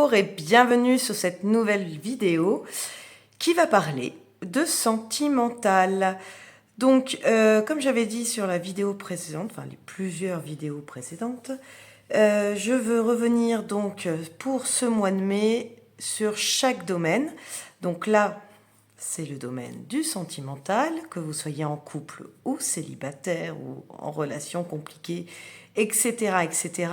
Bonjour et bienvenue sur cette nouvelle vidéo qui va parler de sentimental. Donc, comme j'avais dit sur la vidéo précédente, enfin les plusieurs vidéos précédentes, je veux revenir donc pour ce mois de mai sur chaque domaine. Donc là, c'est le domaine du sentimental, que vous soyez en couple ou célibataire ou en relation compliquée, etc., etc.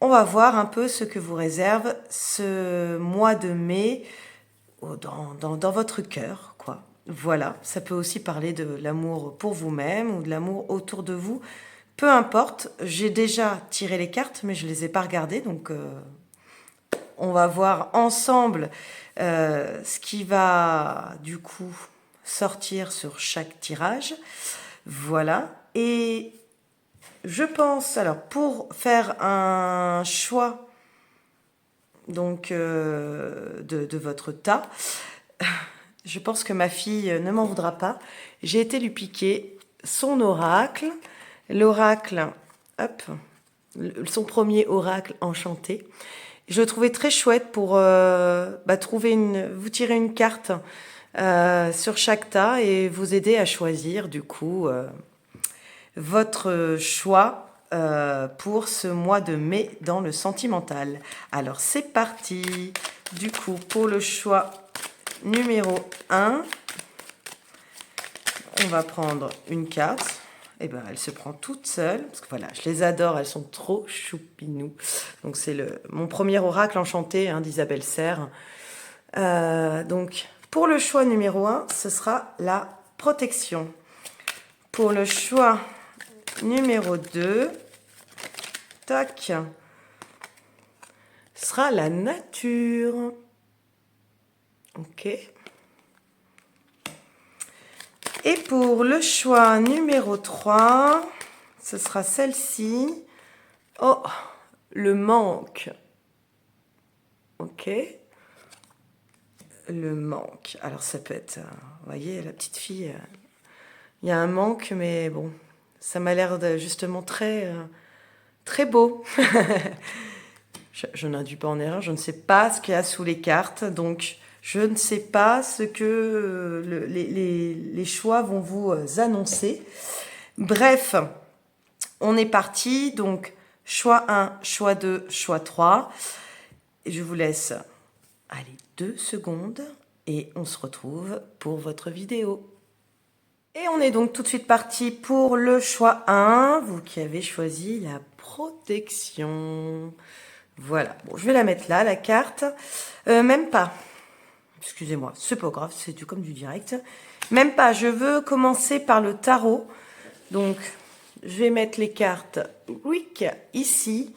On va voir un peu ce que vous réserve ce mois de mai dans votre cœur, quoi. Voilà, ça peut aussi parler de l'amour pour vous-même ou de l'amour autour de vous. Peu importe, j'ai déjà tiré les cartes, mais je ne les ai pas regardées, donc on va voir ensemble ce qui va du coup sortir sur chaque tirage. Voilà, et je pense, alors pour faire un choix donc de votre tas, je pense que ma fille ne m'en voudra pas. J'ai été lui piquer son oracle, l'oracle, hop, son premier oracle enchanté. Je le trouvais très chouette pour vous tirer une carte sur chaque tas et vous aider à choisir du coup votre choix pour ce mois de mai dans le sentimental. Alors c'est parti. Du coup, pour le choix numéro 1, on va prendre une carte. Et ben, elle se prend toute seule, parce que voilà, je les adore, elles sont trop choupinous. Donc c'est mon premier oracle enchanté d'Isabelle Serre. Donc pour le choix numéro 1, ce sera la protection. Pour le choix numéro 2, tac, sera la nature. Ok. Et pour le choix numéro 3, ce sera celle-ci. Oh, le manque. Ok. Le manque. Alors ça peut être, vous voyez, la petite fille, il y a un manque, mais bon, ça m'a l'air justement très, très beau. Je n'induis pas en erreur, je ne sais pas ce qu'il y a sous les cartes, donc je ne sais pas ce que les choix vont vous annoncer. Bref, on est parti, donc choix 1, choix 2, choix 3. Je vous laisse, allez, 2 secondes et on se retrouve pour votre vidéo. Et on est donc tout de suite parti pour le choix 1, vous qui avez choisi la protection. Voilà, bon, je vais la mettre là, la carte. Même pas, excusez-moi, c'est pas grave, c'est comme du direct. Même pas, je veux commencer par le tarot. Donc, je vais mettre les cartes ici.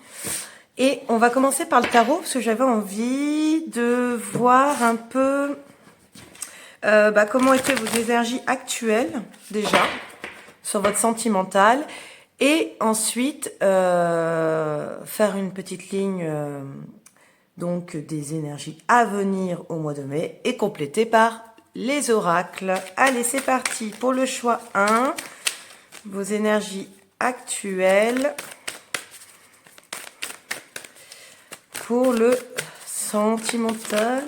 Et on va commencer par le tarot, parce que j'avais envie de voir un peu comment étaient vos énergies actuelles, déjà, sur votre sentimental. Et ensuite, faire une petite ligne donc des énergies à venir au mois de mai et compléter par les oracles. Allez, c'est parti pour le choix 1. Vos énergies actuelles pour le sentimental.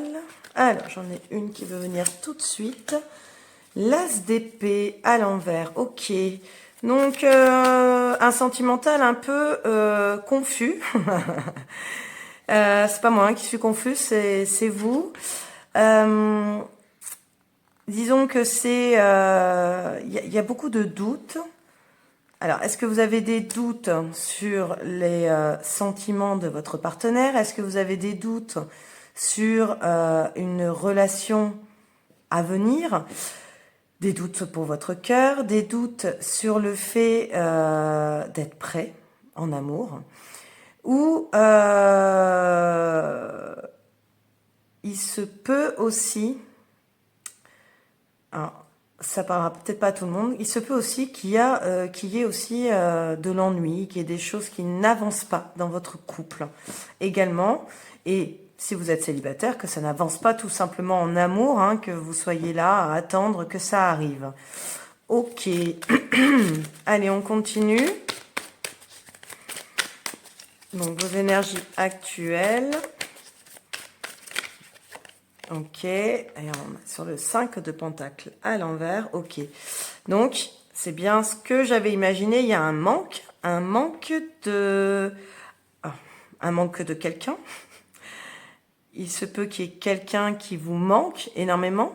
Alors, j'en ai une qui veut venir tout de suite. L'as d'épée à l'envers. Ok. Donc, un sentimental un peu confus. C'est pas moi qui suis confus, c'est vous. Disons que c'est... y a beaucoup de doutes. Alors, est-ce que vous avez des doutes sur les sentiments de votre partenaire? Est-ce que vous avez des doutes sur une relation à venir? Des doutes pour votre cœur, des doutes sur le fait d'être prêt en amour, ou il se peut aussi, alors, ça parlera peut-être pas à tout le monde, il se peut aussi qu'il y ait aussi de l'ennui, qu'il y ait des choses qui n'avancent pas dans votre couple également, et si vous êtes célibataire, que ça n'avance pas tout simplement en amour, que vous soyez là à attendre que ça arrive. Ok, allez, on continue. Donc, vos énergies actuelles. Ok. Et on est sur le 5 de Pentacle à l'envers. Ok. Donc, c'est bien ce que j'avais imaginé. Il y a un manque de... ah, un manque de quelqu'un. Il se peut qu'il y ait quelqu'un qui vous manque énormément.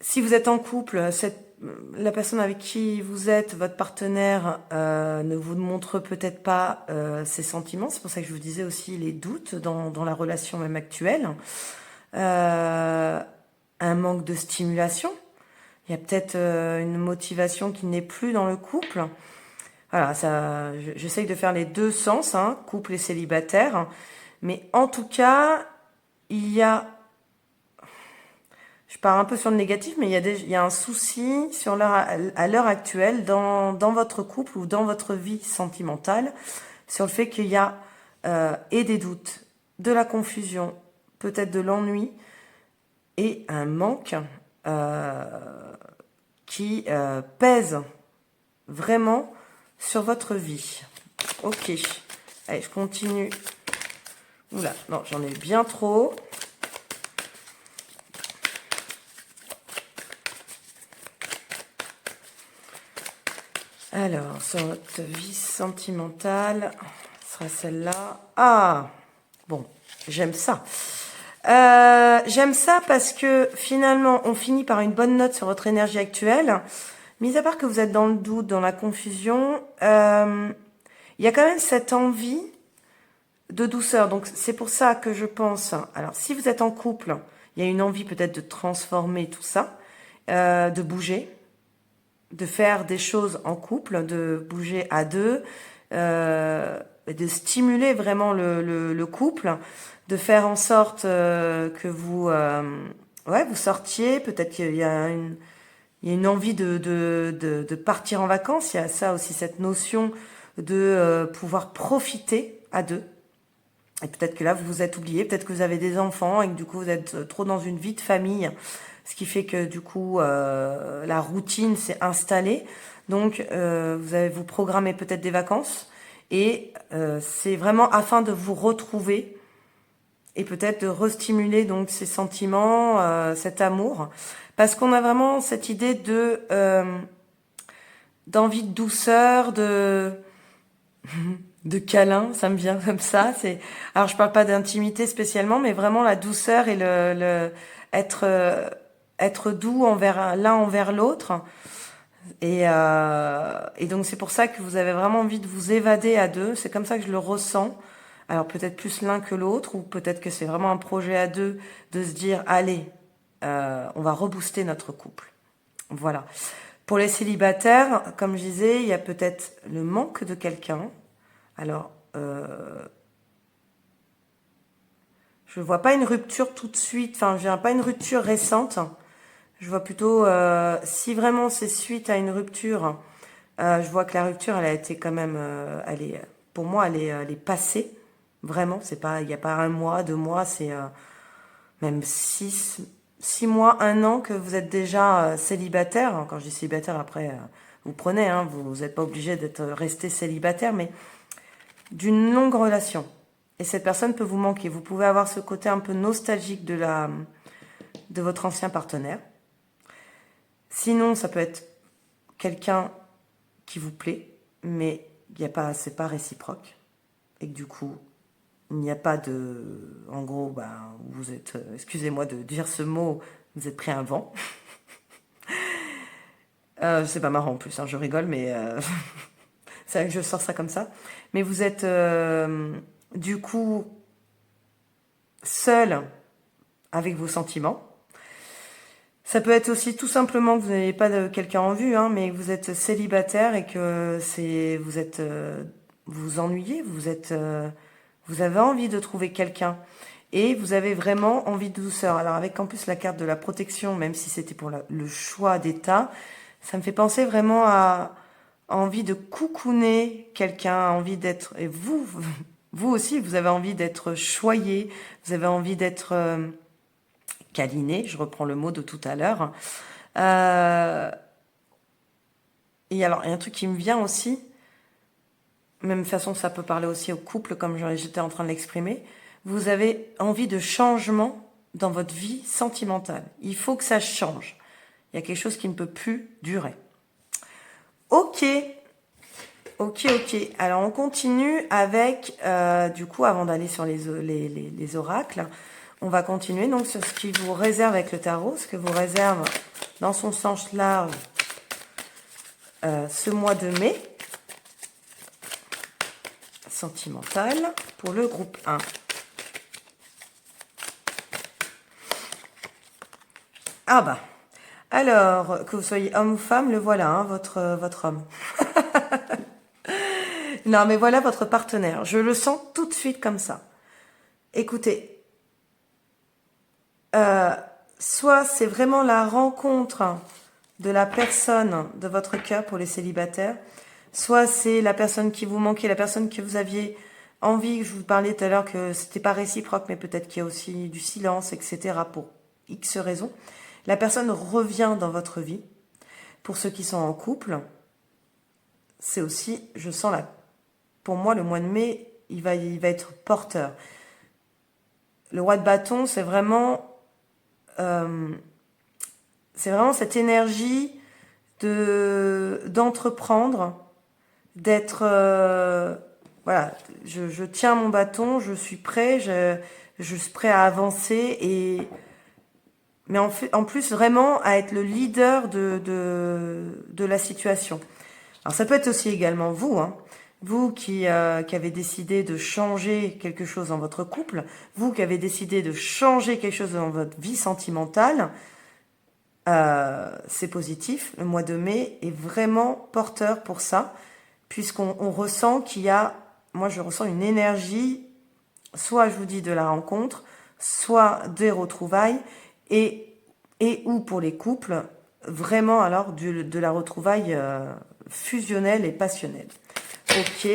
Si vous êtes en couple, la personne avec qui vous êtes, votre partenaire, ne vous montre peut-être pas ses sentiments. C'est pour ça que je vous disais aussi les doutes dans la relation même actuelle. Un manque de stimulation. Il y a peut-être une motivation qui n'est plus dans le couple. Voilà, j'essaye de faire les deux sens, hein, couple et célibataire. Mais en tout cas, il y a... Je pars un peu sur le négatif, mais il y a un souci à l'heure actuelle dans votre couple ou dans votre vie sentimentale sur le fait qu'il y a et des doutes, de la confusion, peut-être de l'ennui et un manque qui pèse vraiment sur votre vie. Ok, allez, je continue. Oula, non, j'en ai bien trop. Alors, sur votre vie sentimentale, ce sera celle-là. Ah, bon, j'aime ça. J'aime ça parce que finalement, on finit par une bonne note sur votre énergie actuelle. Mis à part que vous êtes dans le doute, dans la confusion, il y a quand même cette envie de douceur. Donc, c'est pour ça que je pense... Alors, si vous êtes en couple, il y a une envie peut-être de transformer tout ça, de bouger, de faire des choses en couple, de bouger à deux, de stimuler vraiment le couple, de faire en sorte que vous sortiez. Peut-être qu'il y a une envie de partir en vacances. Il y a ça aussi, cette notion de pouvoir profiter à deux. Et peut-être que là, vous vous êtes oublié, peut-être que vous avez des enfants et que du coup, vous êtes trop dans une vie de famille, ce qui fait que du coup, la routine s'est installée. Donc, vous allez vous programmer peut-être des vacances et c'est vraiment afin de vous retrouver et peut-être de restimuler donc ces sentiments, cet amour. Parce qu'on a vraiment cette idée d'envie de douceur, de câlin, ça me vient comme ça. Alors je parle pas d'intimité spécialement, mais vraiment la douceur et être doux l'un envers l'autre. Et donc c'est pour ça que vous avez vraiment envie de vous évader à deux. C'est comme ça que je le ressens. Alors peut-être plus l'un que l'autre, ou peut-être que c'est vraiment un projet à deux de se dire allez, on va rebooster notre couple. Voilà. Pour les célibataires, comme je disais, il y a peut-être le manque de quelqu'un. Alors, je vois pas une rupture tout de suite, enfin, je pas une rupture récente. Je vois plutôt, si vraiment c'est suite à une rupture, je vois que la rupture, elle a été quand même, pour moi, elle est passée. Vraiment, c'est pas, il n'y a pas un mois, 2 mois, c'est même 6 mois, 1 an que vous êtes déjà célibataire. Quand je dis célibataire, après, vous prenez, hein, vous n'êtes pas obligé d'être resté célibataire, mais d'une longue relation. Et cette personne peut vous manquer. Vous pouvez avoir ce côté un peu nostalgique de votre ancien partenaire. Sinon, ça peut être quelqu'un qui vous plaît, mais c'est pas réciproque. Et que du coup, il n'y a pas de... En gros, vous êtes... excusez-moi de dire ce mot, vous êtes pris un vent. C'est pas marrant en plus, hein, je rigole, mais... c'est vrai que je sors ça comme ça. Mais vous êtes, du coup, seul avec vos sentiments. Ça peut être aussi tout simplement que vous n'avez pas de quelqu'un en vue, hein, mais que vous êtes célibataire et que vous vous ennuyez, vous avez envie de trouver quelqu'un et vous avez vraiment envie de douceur. Alors avec en plus la carte de la protection, même si c'était pour le choix d'état, ça me fait penser vraiment à envie de coucouner quelqu'un, envie d'être... Et vous aussi, vous avez envie d'être choyé, vous avez envie d'être câliné, je reprends le mot de tout à l'heure. Et alors, il y a un truc qui me vient aussi, même façon, ça peut parler aussi au couple, comme j'étais en train de l'exprimer. Vous avez envie de changement dans votre vie sentimentale. Il faut que ça change. Il y a quelque chose qui ne peut plus durer. Ok. Alors, on continue avec, du coup, avant d'aller sur les oracles, on va continuer donc sur ce qui vous réserve avec le tarot, ce que vous réserve dans son sens large ce mois de mai, sentimental, pour le groupe 1. Ah bah, alors, que vous soyez homme ou femme, le voilà, hein, votre homme. Non, mais voilà votre partenaire. Je le sens tout de suite comme ça. Écoutez, soit c'est vraiment la rencontre de la personne de votre cœur pour les célibataires, soit c'est la personne qui vous manquait, la personne que vous aviez envie, je vous parlais tout à l'heure que c'était pas réciproque, mais peut-être qu'il y a aussi du silence, etc. pour X raisons. La personne revient dans votre vie. Pour ceux qui sont en couple, c'est aussi, je sens là, pour moi, le mois de mai, il va être porteur. Le roi de bâton, c'est vraiment cette énergie d'entreprendre, d'être, voilà, je tiens mon bâton, je suis prêt, je suis prêt à avancer mais en plus vraiment à être le leader de la situation. Alors ça peut être aussi également vous, hein. Vous qui avez décidé de changer quelque chose dans votre couple, vous qui avez décidé de changer quelque chose dans votre vie sentimentale, c'est positif. Le mois de mai est vraiment porteur pour ça, puisqu'on ressent qu'il y a, moi je ressens une énergie, soit je vous dis de la rencontre, soit des retrouvailles, et ou pour les couples, vraiment alors de la retrouvaille fusionnelle et passionnelle. Ok,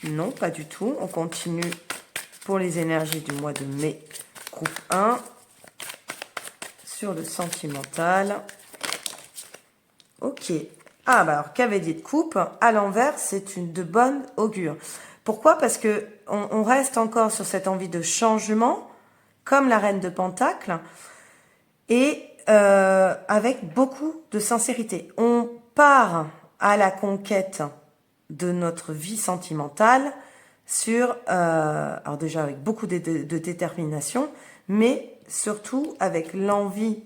non, pas du tout. On continue pour les énergies du mois de mai, groupe 1, sur le sentimental. Ok. Ah, bah alors, cavalier de coupe, à l'envers, c'est de bonne augure. Pourquoi? Parce que on reste encore sur cette envie de changement, comme la reine de Pentacle, et avec beaucoup de sincérité. On part à la conquête de notre vie sentimentale alors déjà avec beaucoup de détermination, mais surtout avec l'envie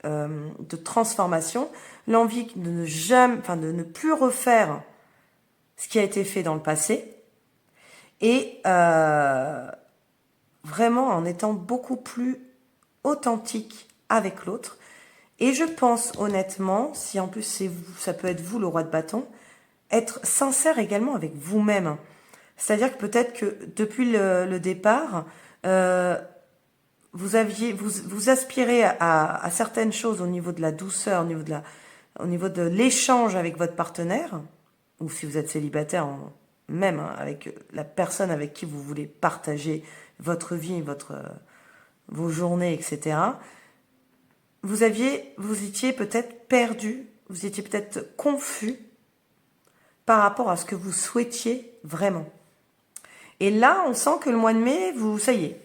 de transformation, l'envie de de ne plus refaire ce qui a été fait dans le passé, et vraiment en étant beaucoup plus authentique avec l'autre. Et je pense honnêtement, si en plus c'est vous, ça peut être vous le roi de bâton, être sincère également avec vous-même. C'est-à-dire que peut-être que depuis le départ, vous aspirez à certaines choses au niveau de la douceur, au niveau de l'échange avec votre partenaire, ou si vous êtes célibataire, même hein, avec la personne avec qui vous voulez partager votre vie, vos journées, etc. Vous étiez peut-être perdu, vous étiez peut-être confus par rapport à ce que vous souhaitiez vraiment. Et là, on sent que le mois de mai, ça y est,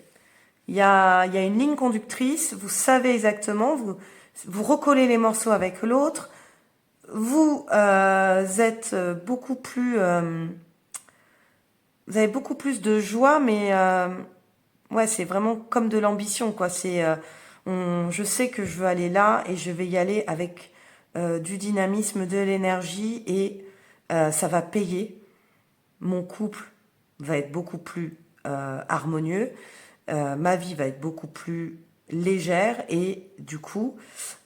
il y a une ligne conductrice, vous savez exactement, vous recollez les morceaux avec l'autre, vous êtes beaucoup plus... vous avez beaucoup plus de joie, mais ouais, c'est vraiment comme de l'ambition, quoi. Je sais que je veux aller là et je vais y aller avec du dynamisme, de l'énergie, et ça va payer. Mon couple va être beaucoup plus harmonieux, ma vie va être beaucoup plus légère, et du coup,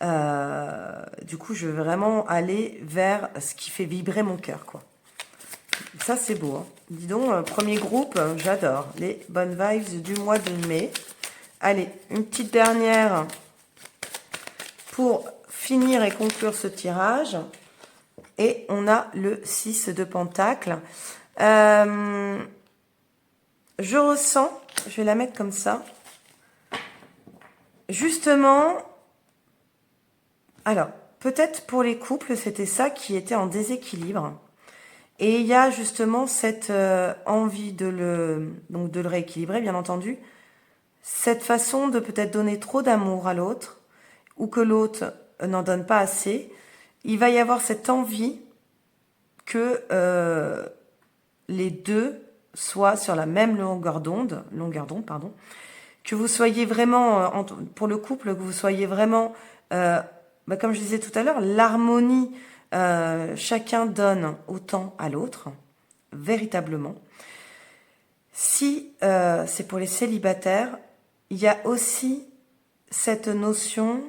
je veux vraiment aller vers ce qui fait vibrer mon cœur, quoi. Ça, c'est beau, hein. Dis donc, premier groupe, j'adore. Les bonnes vibes du mois de mai. Allez, une petite dernière pour finir et conclure ce tirage. Et on a le 6 de Pentacle. Je ressens, je vais la mettre comme ça. Justement, alors, peut-être pour les couples, c'était ça qui était en déséquilibre. Et il y a justement cette envie de le rééquilibrer, bien entendu. cette façon de peut-être donner trop d'amour à l'autre, ou que l'autre n'en donne pas assez, il va y avoir cette envie que les deux soient sur la même longueur d'onde, pardon, que vous soyez vraiment, pour le couple, que vous soyez vraiment, comme je disais tout à l'heure, l'harmonie, chacun donne autant à l'autre, véritablement. Si c'est pour les célibataires, il y a aussi cette notion,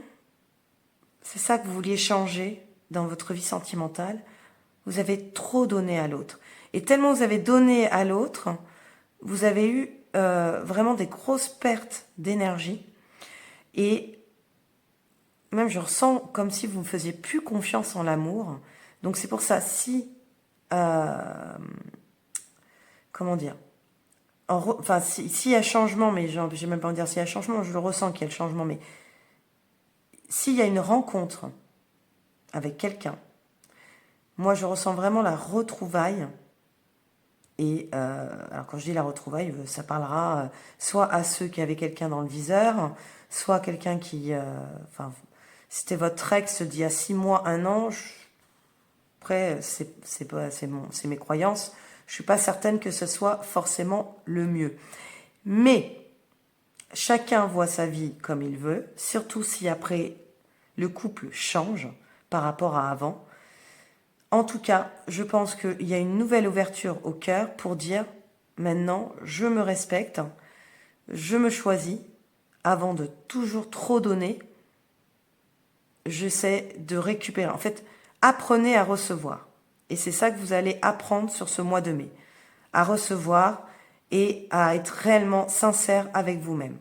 c'est ça que vous vouliez changer dans votre vie sentimentale, vous avez trop donné à l'autre. Et tellement vous avez donné à l'autre, vous avez eu vraiment des grosses pertes d'énergie. Et même je ressens comme si vous ne faisiez plus confiance en l'amour. Donc c'est pour ça, si... comment dire, enfin, s'il y a changement, mais j'ai même pas envie de dire s'il y a changement, je le ressens qu'il y a le changement, mais s'il y a une rencontre avec quelqu'un, moi je ressens vraiment la retrouvaille. Et alors quand je dis la retrouvaille, ça parlera soit à ceux qui avaient quelqu'un dans le viseur, soit quelqu'un qui... enfin, c'était votre ex d'il y a 6 mois, 1 an, après c'est mes croyances, je suis pas certaine que ce soit forcément le mieux. Mais chacun voit sa vie comme il veut, surtout si après le couple change par rapport à avant. En tout cas, je pense qu'il y a une nouvelle ouverture au cœur pour dire maintenant, je me respecte, je me choisis, avant de toujours trop donner, j'essaie de récupérer. En fait, apprenez à recevoir. Et c'est ça que vous allez apprendre sur ce mois de mai. À recevoir et à être réellement sincère avec vous-même.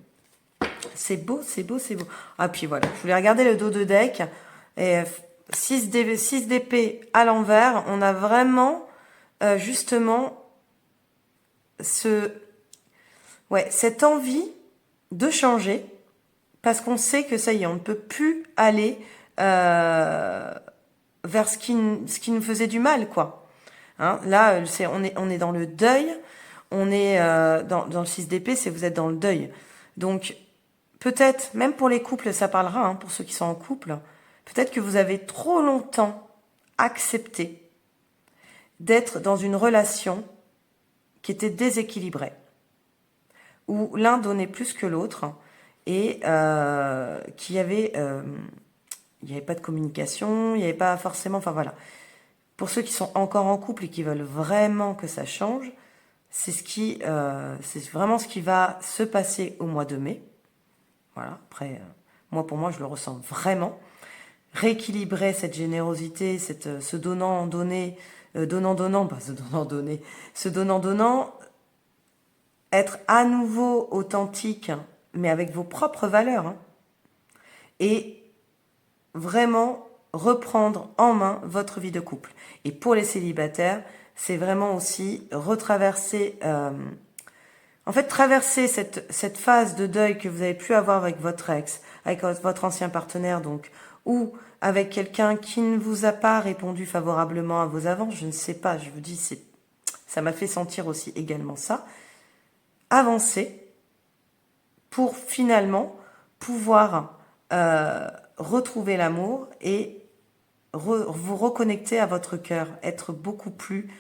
C'est beau, c'est beau, c'est beau. Ah, puis voilà, je voulais regarder le dos de deck. Et 6 d'épée à l'envers. On a vraiment, justement, cette envie de changer. Parce qu'on sait que ça y est, on ne peut plus aller vers ce qui nous faisait du mal, quoi. Hein, là, on est dans le deuil. On est dans le 6 d'épée, c'est vous êtes dans le deuil. Donc, peut-être, même pour les couples, ça parlera, hein, pour ceux qui sont en couple, peut-être que vous avez trop longtemps accepté d'être dans une relation qui était déséquilibrée, où l'un donnait plus que l'autre et qu'il y avait... il n'y avait pas de communication, il n'y avait pas forcément... Enfin voilà. Pour ceux qui sont encore en couple et qui veulent vraiment que ça change, c'est vraiment ce qui va se passer au mois de mai. Voilà, après, moi pour moi, je le ressens vraiment. Rééquilibrer cette générosité, ce donnant-donner, ce donnant-donnant, être à nouveau authentique, mais avec vos propres valeurs, hein, et vraiment reprendre en main votre vie de couple. Et pour les célibataires, c'est vraiment aussi retraverser... en fait, traverser cette phase de deuil que vous avez pu avoir avec votre ex, avec votre ancien partenaire, donc, ou avec quelqu'un qui ne vous a pas répondu favorablement à vos avances, je ne sais pas, je vous dis, ça m'a fait sentir aussi également ça. Avancer pour finalement pouvoir retrouver l'amour et vous reconnecter à votre cœur, être beaucoup plus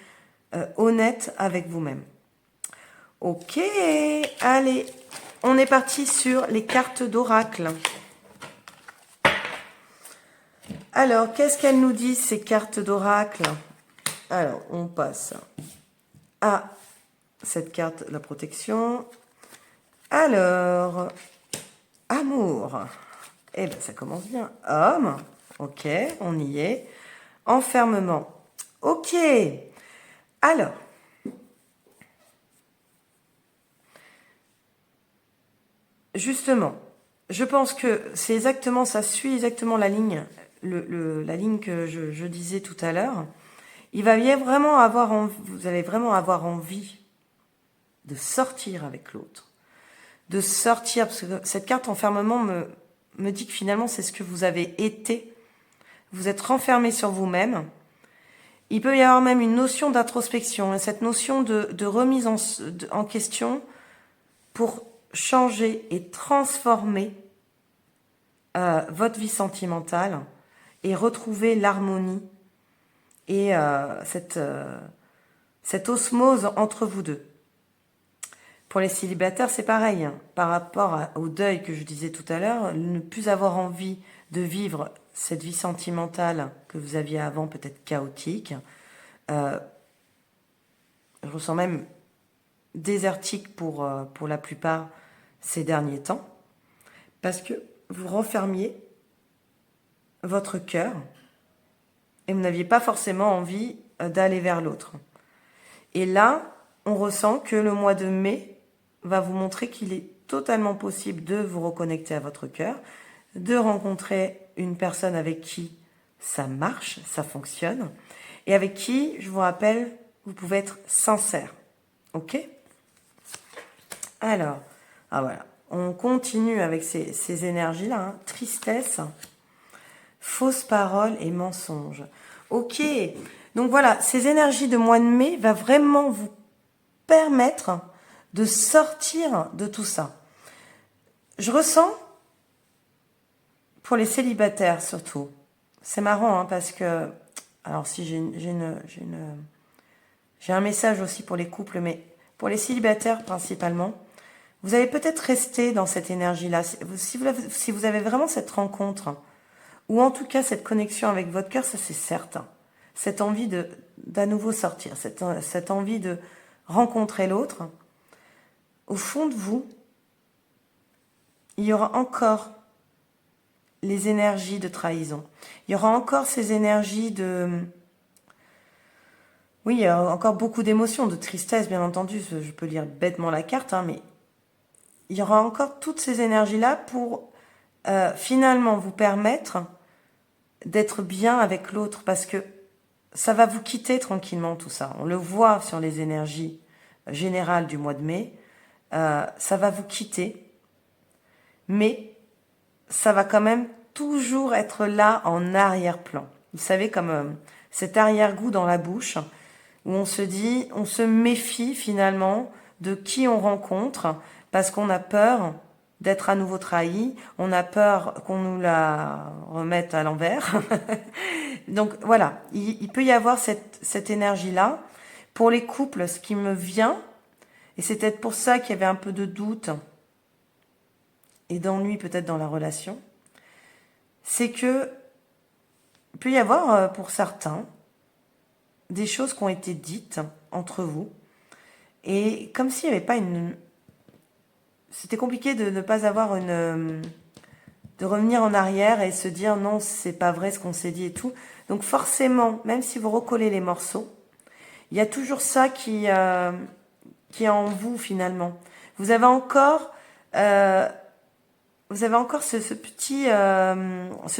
honnête avec vous-même. Ok, allez, on est parti sur les cartes d'oracle. Alors, qu'est-ce qu'elles nous disent, ces cartes d'oracle? Alors, on passe à cette carte, la protection. Alors, amour. Eh bien, ça commence bien. Homme, ok, on y est. Enfermement, ok. Alors, justement, je pense que c'est exactement, ça suit exactement la ligne, la ligne que je disais tout à l'heure. Vous allez vraiment avoir envie de sortir avec l'autre, de sortir, parce que cette carte enfermement me dit que finalement c'est ce que vous avez été. Vous êtes renfermé sur vous-même. Il peut y avoir même une notion d'introspection, cette notion de remise en question pour changer et transformer votre vie sentimentale et retrouver l'harmonie et cette osmose entre vous deux. Pour les célibataires, c'est pareil, hein. Par rapport au deuil que je disais tout à l'heure, ne plus avoir envie de vivre cette vie sentimentale que vous aviez avant, peut-être chaotique. Je ressens même désertique pour la plupart ces derniers temps, parce que vous renfermiez votre cœur et vous n'aviez pas forcément envie d'aller vers l'autre. Et là, on ressent que le mois de mai va vous montrer qu'il est totalement possible de vous reconnecter à votre cœur, de rencontrer une personne avec qui ça marche, ça fonctionne, et avec qui, je vous rappelle, vous pouvez être sincère. Ok ? Alors, voilà. On continue avec ces énergies-là. Hein. Tristesse, fausses paroles et mensonges. Ok, donc voilà, ces énergies de mois de mai va vraiment vous permettre de sortir de tout ça. Je ressens, pour les célibataires surtout, c'est marrant hein, parce que, alors si j'ai un message aussi pour les couples, mais pour les célibataires principalement, vous allez peut-être rester dans cette énergie-là. Si vous avez vraiment cette rencontre, ou en tout cas cette connexion avec votre cœur, ça c'est certain. Cette envie d'à nouveau sortir, cette envie de rencontrer l'autre, au fond de vous, il y aura encore les énergies de trahison. Il y aura encore ces énergies de... Oui, il y a encore beaucoup d'émotions, de tristesse, bien entendu. Je peux lire bêtement la carte, hein, mais il y aura encore toutes ces énergies-là pour finalement vous permettre d'être bien avec l'autre, parce que ça va vous quitter tranquillement tout ça. On le voit sur les énergies générales du mois de mai. Ça va vous quitter, mais ça va quand même toujours être là en arrière-plan. Vous savez, comme cet arrière-goût dans la bouche, où on se dit, on se méfie finalement de qui on rencontre, parce qu'on a peur d'être à nouveau trahi, on a peur qu'on nous la remette à l'envers. Donc voilà, il peut y avoir cette énergie-là. Pour les couples, ce qui me vient, et c'est peut-être pour ça qu'il y avait un peu de doute et d'ennui peut-être dans la relation, c'est que il peut y avoir pour certains des choses qui ont été dites entre vous, et comme s'il n'y avait pas une... C'était compliqué de ne pas avoir une... de revenir en arrière et se dire non, c'est pas vrai ce qu'on s'est dit et tout. Donc forcément, même si vous recollez les morceaux, il y a toujours ça qui est en vous finalement. Vous avez encore ce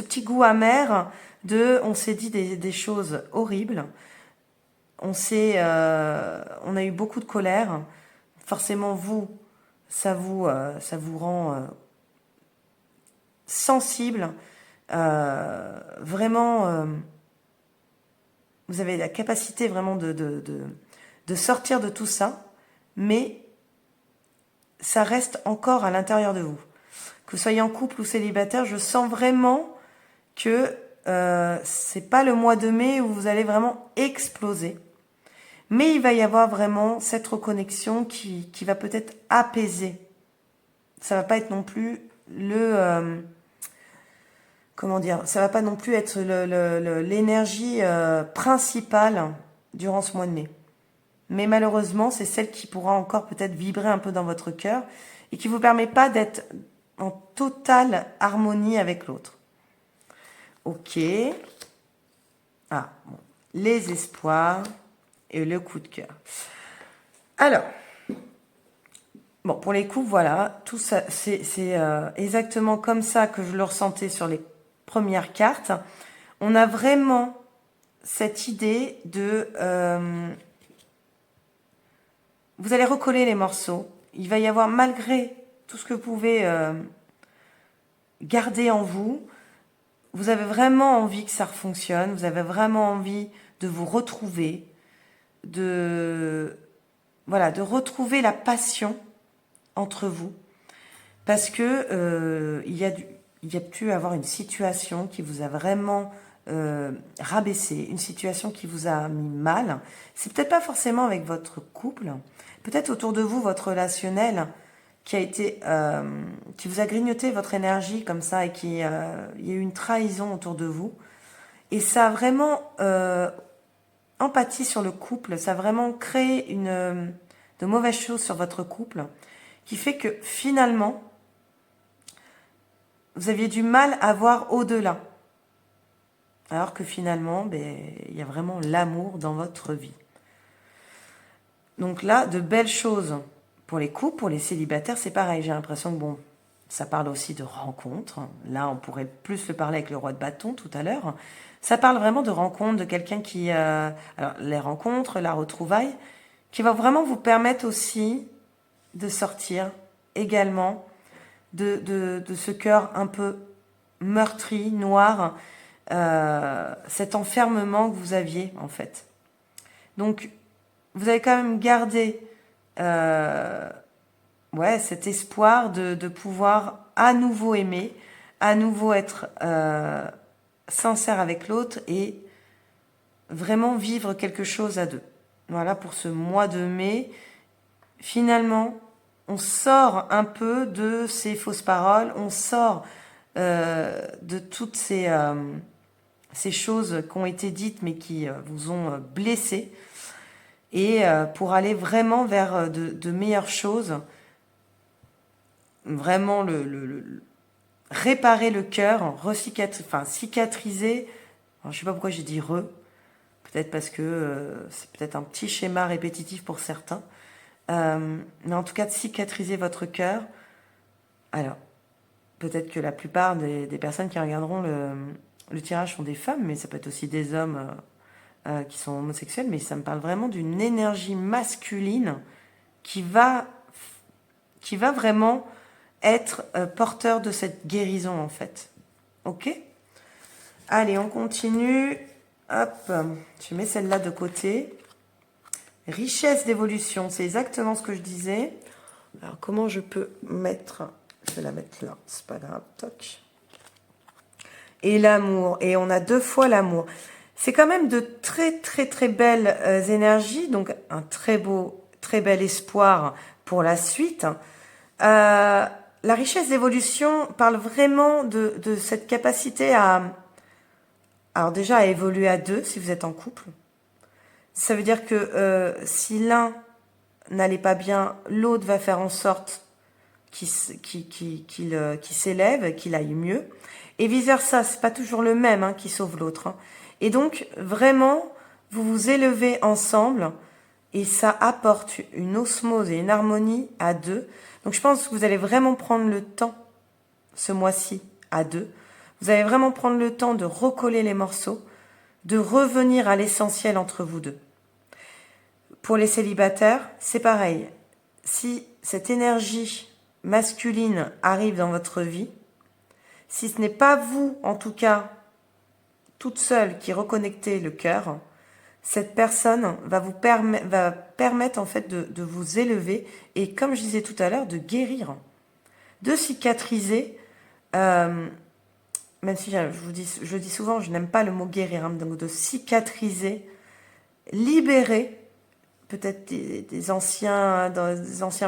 petit goût amer de on s'est dit des choses horribles. On a eu beaucoup de colère. Forcément vous, ça vous rend sensible. Vraiment, vous avez la capacité vraiment de sortir de tout ça, mais ça reste encore à l'intérieur de vous. Que vous soyez en couple ou célibataire, je sens vraiment que c'est pas le mois de mai où vous allez vraiment exploser, mais il va y avoir vraiment cette reconnexion qui va peut-être apaiser. Ça va pas être non plus comment dire, ça va pas non plus être l'énergie principale durant ce mois de mai. Mais malheureusement, c'est celle qui pourra encore peut-être vibrer un peu dans votre cœur et qui vous permet pas d'être en totale harmonie avec l'autre. Ok. Ah, bon. Les espoirs et le coup de cœur. Alors, bon, pour les coups, voilà, tout ça, c'est exactement comme ça que je le ressentais sur les premières cartes. On a vraiment cette idée de... vous allez recoller les morceaux. Il va y avoir, malgré tout ce que vous pouvez garder en vous, vous avez vraiment envie que ça fonctionne, vous avez vraiment envie de vous retrouver, de retrouver la passion entre vous. parce que il y a pu avoir une situation qui vous a vraiment rabaissé, une situation qui vous a mis mal. C'est peut-être pas forcément avec votre couple, peut-être autour de vous, votre relationnel qui a été, qui vous a grignoté votre énergie comme ça et il y a eu une trahison autour de vous. Et ça a vraiment empathie sur le couple, ça a vraiment créé de mauvaises choses sur votre couple, qui fait que finalement, vous aviez du mal à voir au-delà. Alors que finalement, il y a vraiment l'amour dans votre vie. Donc là, de belles choses pour les couples, pour les célibataires, c'est pareil. J'ai l'impression que bon, ça parle aussi de rencontres. Là, on pourrait plus le parler avec le roi de bâton tout à l'heure. Ça parle vraiment de rencontres, de quelqu'un qui... alors, les rencontres, la retrouvaille, qui va vraiment vous permettre aussi de sortir également de ce cœur un peu meurtri, noir, cet enfermement que vous aviez en fait. Donc, vous avez quand même gardé cet espoir de pouvoir à nouveau aimer, à nouveau être sincère avec l'autre et vraiment vivre quelque chose à deux. Voilà pour ce mois de mai. Finalement, on sort un peu de ces fausses paroles, on sort de toutes ces choses qui ont été dites mais qui vous ont blessé, et pour aller vraiment vers de meilleures choses, vraiment réparer le cœur, cicatriser. Alors, je sais pas pourquoi j'ai dit peut-être parce que c'est peut-être un petit schéma répétitif pour certains, mais en tout cas de cicatriser votre cœur. Alors, peut-être que la plupart des personnes qui regarderont le tirage sont des femmes, mais ça peut être aussi des hommes qui sont homosexuels, mais ça me parle vraiment d'une énergie masculine qui va vraiment être porteur de cette guérison en fait. Ok ? Allez, on continue. Hop, je mets celle-là de côté. Richesse d'évolution, c'est exactement ce que je disais. Alors comment je peux mettre... Je vais la mettre là, c'est pas grave. Toc. Et l'amour, et on a 2 fois l'amour. C'est quand même de très très très belles énergies, donc un très bel espoir pour la suite. La richesse d'évolution parle vraiment de cette capacité alors déjà à évoluer à 2 si vous êtes en couple. Ça veut dire que si l'un n'allait pas bien, l'autre va faire en sorte qu'il s'élève, qu'il aille mieux. Et vice versa, c'est pas toujours le même qui sauve l'autre. Et donc vraiment, vous vous élevez ensemble et ça apporte une osmose et une harmonie à 2. Donc je pense que vous allez vraiment prendre le temps ce mois-ci à 2. Vous allez vraiment prendre le temps de recoller les morceaux, de revenir à l'essentiel entre vous deux. Pour les célibataires, c'est pareil. Si cette énergie masculine arrive dans votre vie, si ce n'est pas vous, en tout cas, toute seule qui reconnectez le cœur, cette personne va permettre en fait de vous élever et, comme je disais tout à l'heure, de guérir, de cicatriser. Même si je dis souvent, je n'aime pas le mot guérir, donc de cicatriser, libérer peut-être des anciens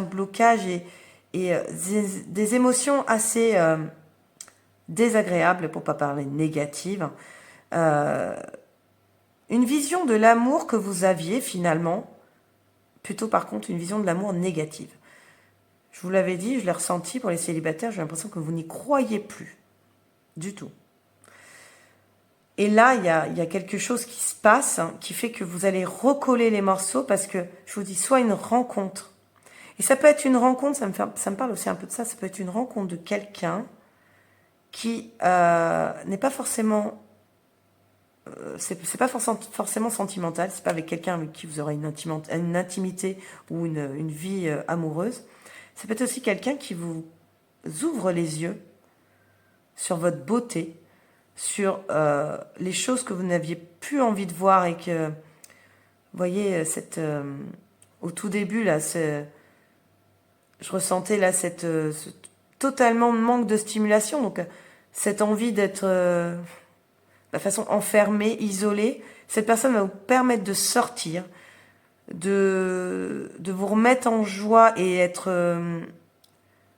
blocages et des émotions assez désagréables, pour pas parler négatives. Une vision de l'amour que vous aviez finalement, plutôt par contre une vision de l'amour négative. Je vous l'avais dit, je l'ai ressenti pour les célibataires, j'ai l'impression que vous n'y croyez plus du tout. Et là, il y a quelque chose qui se passe qui fait que vous allez recoller les morceaux parce que, je vous dis, soit une rencontre. Et ça peut être une rencontre, ça me parle aussi un peu de ça, ça peut être une rencontre de quelqu'un qui n'est pas forcément... c'est pas forcément sentimental, c'est pas avec quelqu'un avec qui vous aurez une intimité ou une vie amoureuse. Ça peut être aussi quelqu'un qui vous ouvre les yeux sur votre beauté, sur les choses que vous n'aviez plus envie de voir et que, vous voyez, au tout début, là, je ressentais là cette totalement manque de stimulation. Donc, cette envie d'être de façon enfermée, isolée, cette personne va vous permettre de sortir, de vous remettre en joie et être,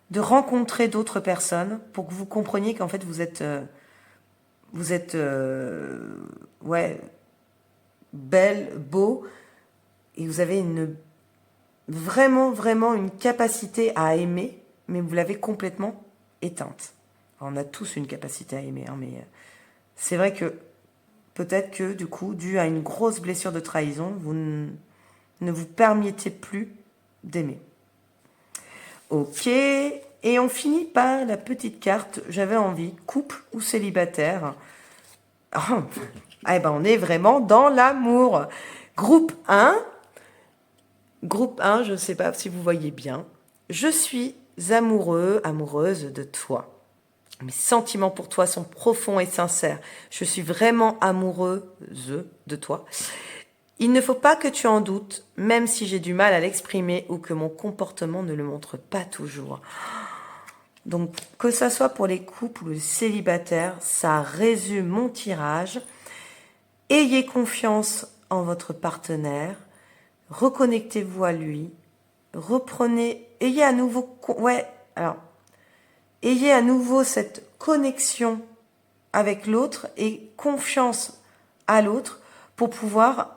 de rencontrer d'autres personnes pour que vous compreniez qu'en fait vous êtes ouais, belle, beau, et vous avez vraiment une capacité à aimer, mais vous l'avez complètement éteinte. Alors, on a tous une capacité à aimer, hein, mais c'est vrai que peut-être que du coup, dû à une grosse blessure de trahison, vous ne vous permettiez plus d'aimer. Ok, et on finit par la petite carte, j'avais envie, couple ou célibataire. Oh, eh ben on est vraiment dans l'amour. Groupe 1, je ne sais pas si vous voyez bien. Je suis amoureux, amoureuse de toi. Mes sentiments pour toi sont profonds et sincères. Je suis vraiment amoureuse de toi. Il ne faut pas que tu en doutes, même si j'ai du mal à l'exprimer ou que mon comportement ne le montre pas toujours. Donc, que ça soit pour les couples ou les célibataires, ça résume mon tirage. Ayez confiance en votre partenaire, reconnectez-vous à lui, ayez à nouveau, ayez à nouveau cette connexion avec l'autre et confiance à l'autre pour pouvoir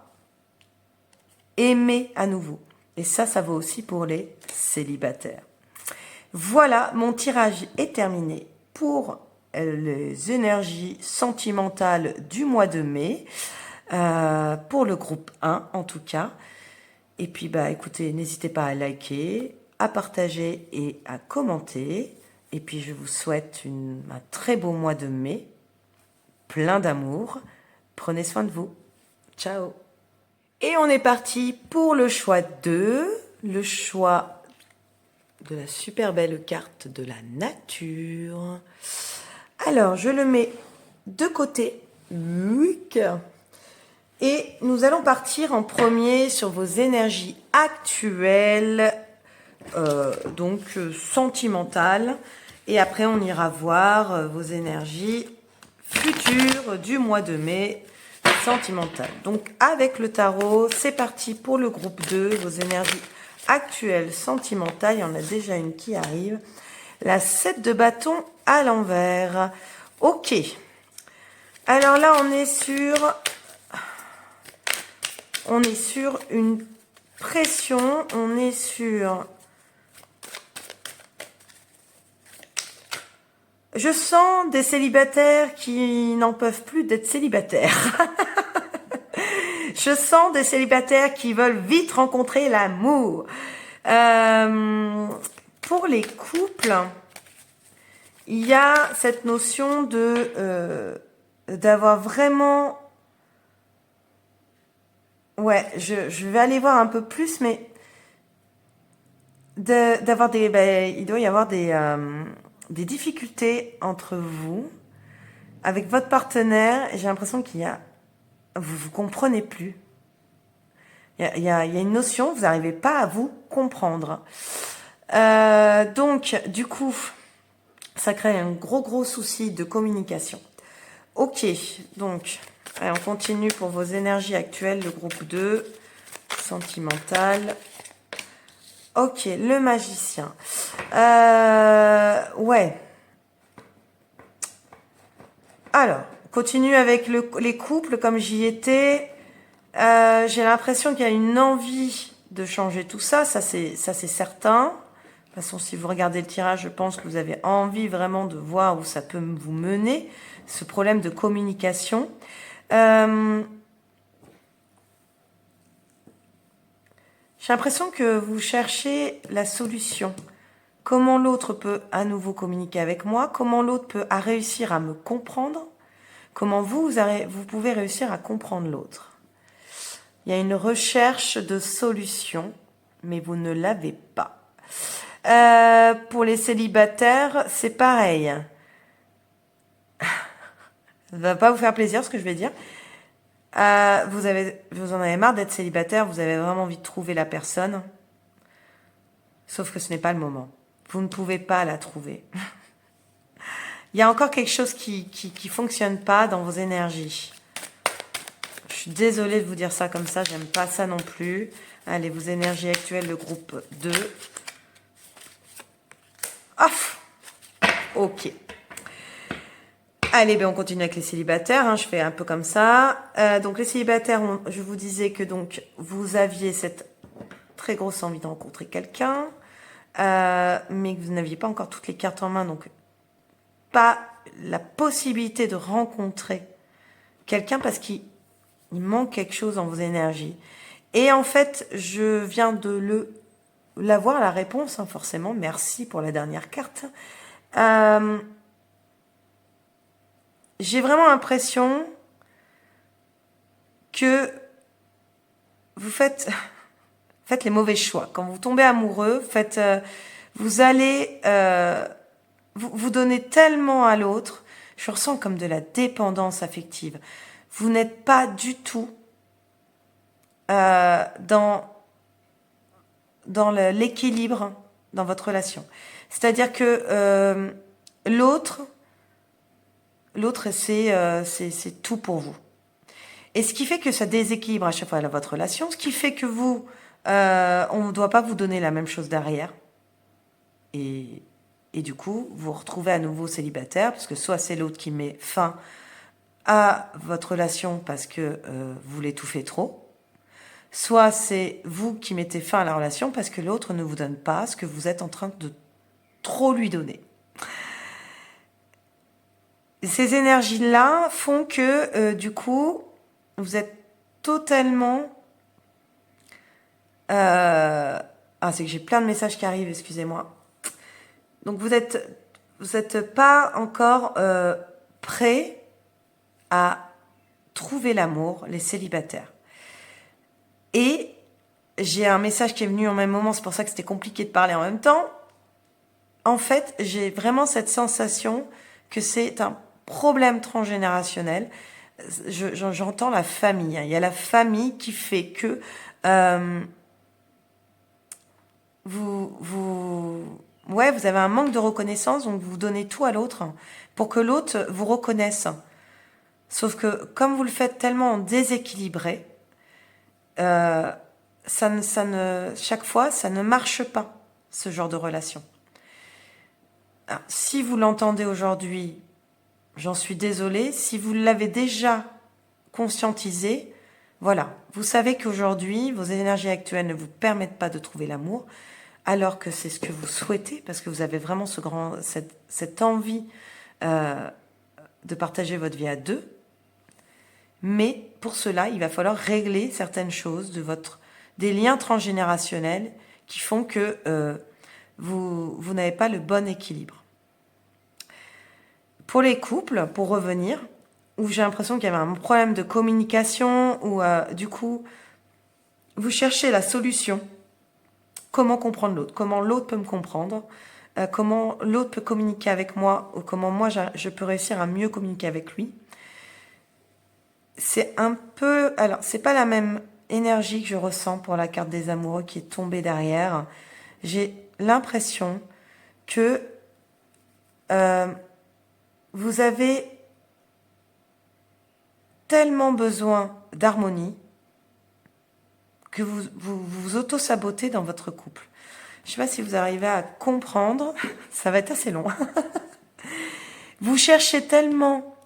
aimer à nouveau. Et ça vaut aussi pour les célibataires. Voilà, mon tirage est terminé pour les énergies sentimentales du mois de mai, pour le groupe 1 en tout cas. Et puis, écoutez, n'hésitez pas à liker, à partager et à commenter. Et puis, je vous souhaite un très beau mois de mai, plein d'amour. Prenez soin de vous. Ciao. Et on est parti pour le choix 2, le choix de la super belle carte de la nature. Alors, je le mets de côté. Et nous allons partir en premier sur vos énergies actuelles, donc sentimentales. Et après, on ira voir vos énergies futures du mois de mai, sentimentales. Donc, avec le tarot, c'est parti pour le groupe 2, vos énergies actuelles sentimentales. Il y en a déjà une qui arrive. La 7 de bâton à l'envers. Ok. Alors là, on est sur une pression, on est sur... Je sens des célibataires qui n'en peuvent plus d'être célibataires. Je sens des célibataires qui veulent vite rencontrer l'amour. Pour les couples, il y a cette notion d'avoir vraiment... Ouais, je vais aller voir un peu plus, mais d'avoir il doit y avoir des difficultés entre vous, avec votre partenaire. J'ai l'impression vous comprenez plus. Il y a une notion, vous n'arrivez pas à vous comprendre. Donc, du coup, ça crée un gros souci de communication. Ok, donc, allez, on continue pour vos énergies actuelles, le groupe 2, sentimental. Ok, le magicien. Ouais. Alors, continue avec les couples, comme j'y étais. J'ai l'impression qu'il y a une envie de changer tout ça. Ça c'est certain. De toute façon, si vous regardez le tirage, je pense que vous avez envie vraiment de voir où ça peut vous mener, ce problème de communication. J'ai l'impression que vous cherchez la solution. Comment l'autre peut à nouveau communiquer avec moi? Comment l'autre peut réussir à me comprendre? Comment vous pouvez réussir à comprendre l'autre? Il y a une recherche de solution, mais vous ne l'avez pas. Pour les célibataires, c'est pareil. Ça ne va pas vous faire plaisir ce que je vais dire. Vous en avez marre d'être célibataire, vous avez vraiment envie de trouver la personne. Sauf que ce n'est pas le moment. Vous ne pouvez pas la trouver. Il y a encore quelque chose qui fonctionne pas dans vos énergies. Je suis désolée de vous dire ça comme ça, j'aime pas ça non plus. Allez, vos énergies actuelles, le groupe 2. Off. Ok. Allez, ben on continue avec les célibataires. Hein, je fais un peu comme ça. Donc les célibataires, je vous disais que donc vous aviez cette très grosse envie de rencontrer quelqu'un, mais que vous n'aviez pas encore toutes les cartes en main, donc pas la possibilité de rencontrer quelqu'un parce qu'il manque quelque chose dans vos énergies. Et en fait, je viens de l'avoir, la réponse, hein, forcément. Merci pour la dernière carte. J'ai vraiment l'impression que vous faites les mauvais choix. Quand vous tombez amoureux, vous allez vous donnez tellement à l'autre. Je ressens comme de la dépendance affective. Vous n'êtes pas du tout dans l'équilibre dans votre relation. C'est-à-dire que l'autre, c'est tout pour vous. Et ce qui fait que ça déséquilibre à chaque fois votre relation, ce qui fait que on ne doit pas vous donner la même chose derrière. Et du coup, vous vous retrouvez à nouveau célibataire, parce que soit c'est l'autre qui met fin à votre relation parce que vous l'étouffez trop, soit c'est vous qui mettez fin à la relation parce que l'autre ne vous donne pas ce que vous êtes en train de trop lui donner. Ces énergies-là font que, du coup, vous êtes totalement... c'est que j'ai plein de messages qui arrivent, excusez-moi. Donc, vous êtes pas encore prêt à trouver l'amour, les célibataires. Et j'ai un message qui est venu en même moment, c'est pour ça que c'était compliqué de parler en même temps. En fait, j'ai vraiment cette sensation que c'est un problème transgénérationnel. J'entends la famille. Hein. Il y a la famille qui fait que vous avez un manque de reconnaissance, donc vous donnez tout à l'autre pour que l'autre vous reconnaisse. Sauf que comme vous le faites tellement déséquilibré, chaque fois, ça ne marche pas, ce genre de relation. Alors, si vous l'entendez aujourd'hui, j'en suis désolée. Si vous l'avez déjà conscientisé, voilà. Vous savez qu'aujourd'hui, vos énergies actuelles ne vous permettent pas de trouver l'amour, alors que c'est ce que vous souhaitez, parce que vous avez vraiment cette envie de partager votre vie à deux. Mais pour cela, il va falloir régler certaines choses des liens transgénérationnels qui font que vous n'avez pas le bon équilibre. Pour les couples, pour revenir, où j'ai l'impression qu'il y avait un problème de communication, où du coup, vous cherchez la solution. Comment comprendre l'autre? Comment l'autre peut me comprendre? Comment l'autre peut communiquer avec moi? Ou comment moi, je peux réussir à mieux communiquer avec lui? C'est un peu... Alors, c'est pas la même énergie que je ressens pour la carte des amoureux qui est tombée derrière. J'ai l'impression que vous avez tellement besoin d'harmonie que vous auto-sabotez dans votre couple. Je ne sais pas si vous arrivez à comprendre. Ça va être assez long. Vous cherchez tellement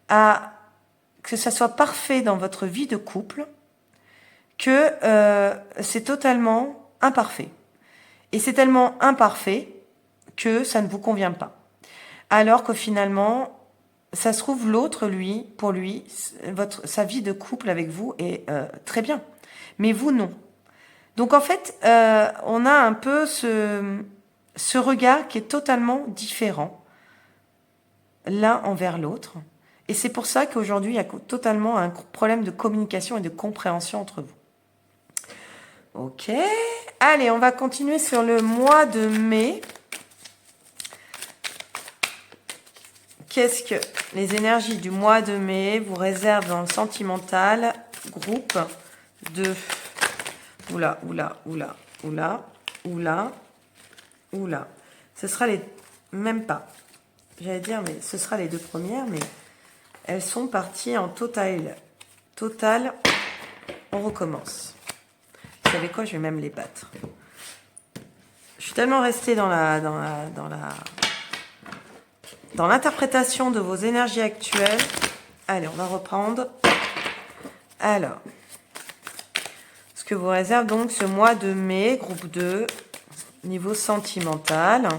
à que ça soit parfait dans votre vie de couple que c'est totalement imparfait. Et c'est tellement imparfait que ça ne vous convient pas. Alors que finalement, ça se trouve, l'autre, pour lui, sa vie de couple avec vous est très bien. Mais vous, non. Donc en fait, on a un peu ce regard qui est totalement différent l'un envers l'autre. Et c'est pour ça qu'aujourd'hui, il y a totalement un problème de communication et de compréhension entre vous. Ok. Allez, on va continuer sur le mois de mai. Qu'est-ce que les énergies du mois de mai vous réservent dans le sentimental? Groupe de... Oula. Ce sera les... Même pas. J'allais dire, mais ce sera les deux premières, mais elles sont parties en total. Total, on recommence. Vous savez quoi, je vais même les battre. Je suis tellement restée dans l'interprétation de vos énergies actuelles. Allez, on va reprendre. Alors, ce que vous réserve donc ce mois de mai, groupe 2, niveau sentimental.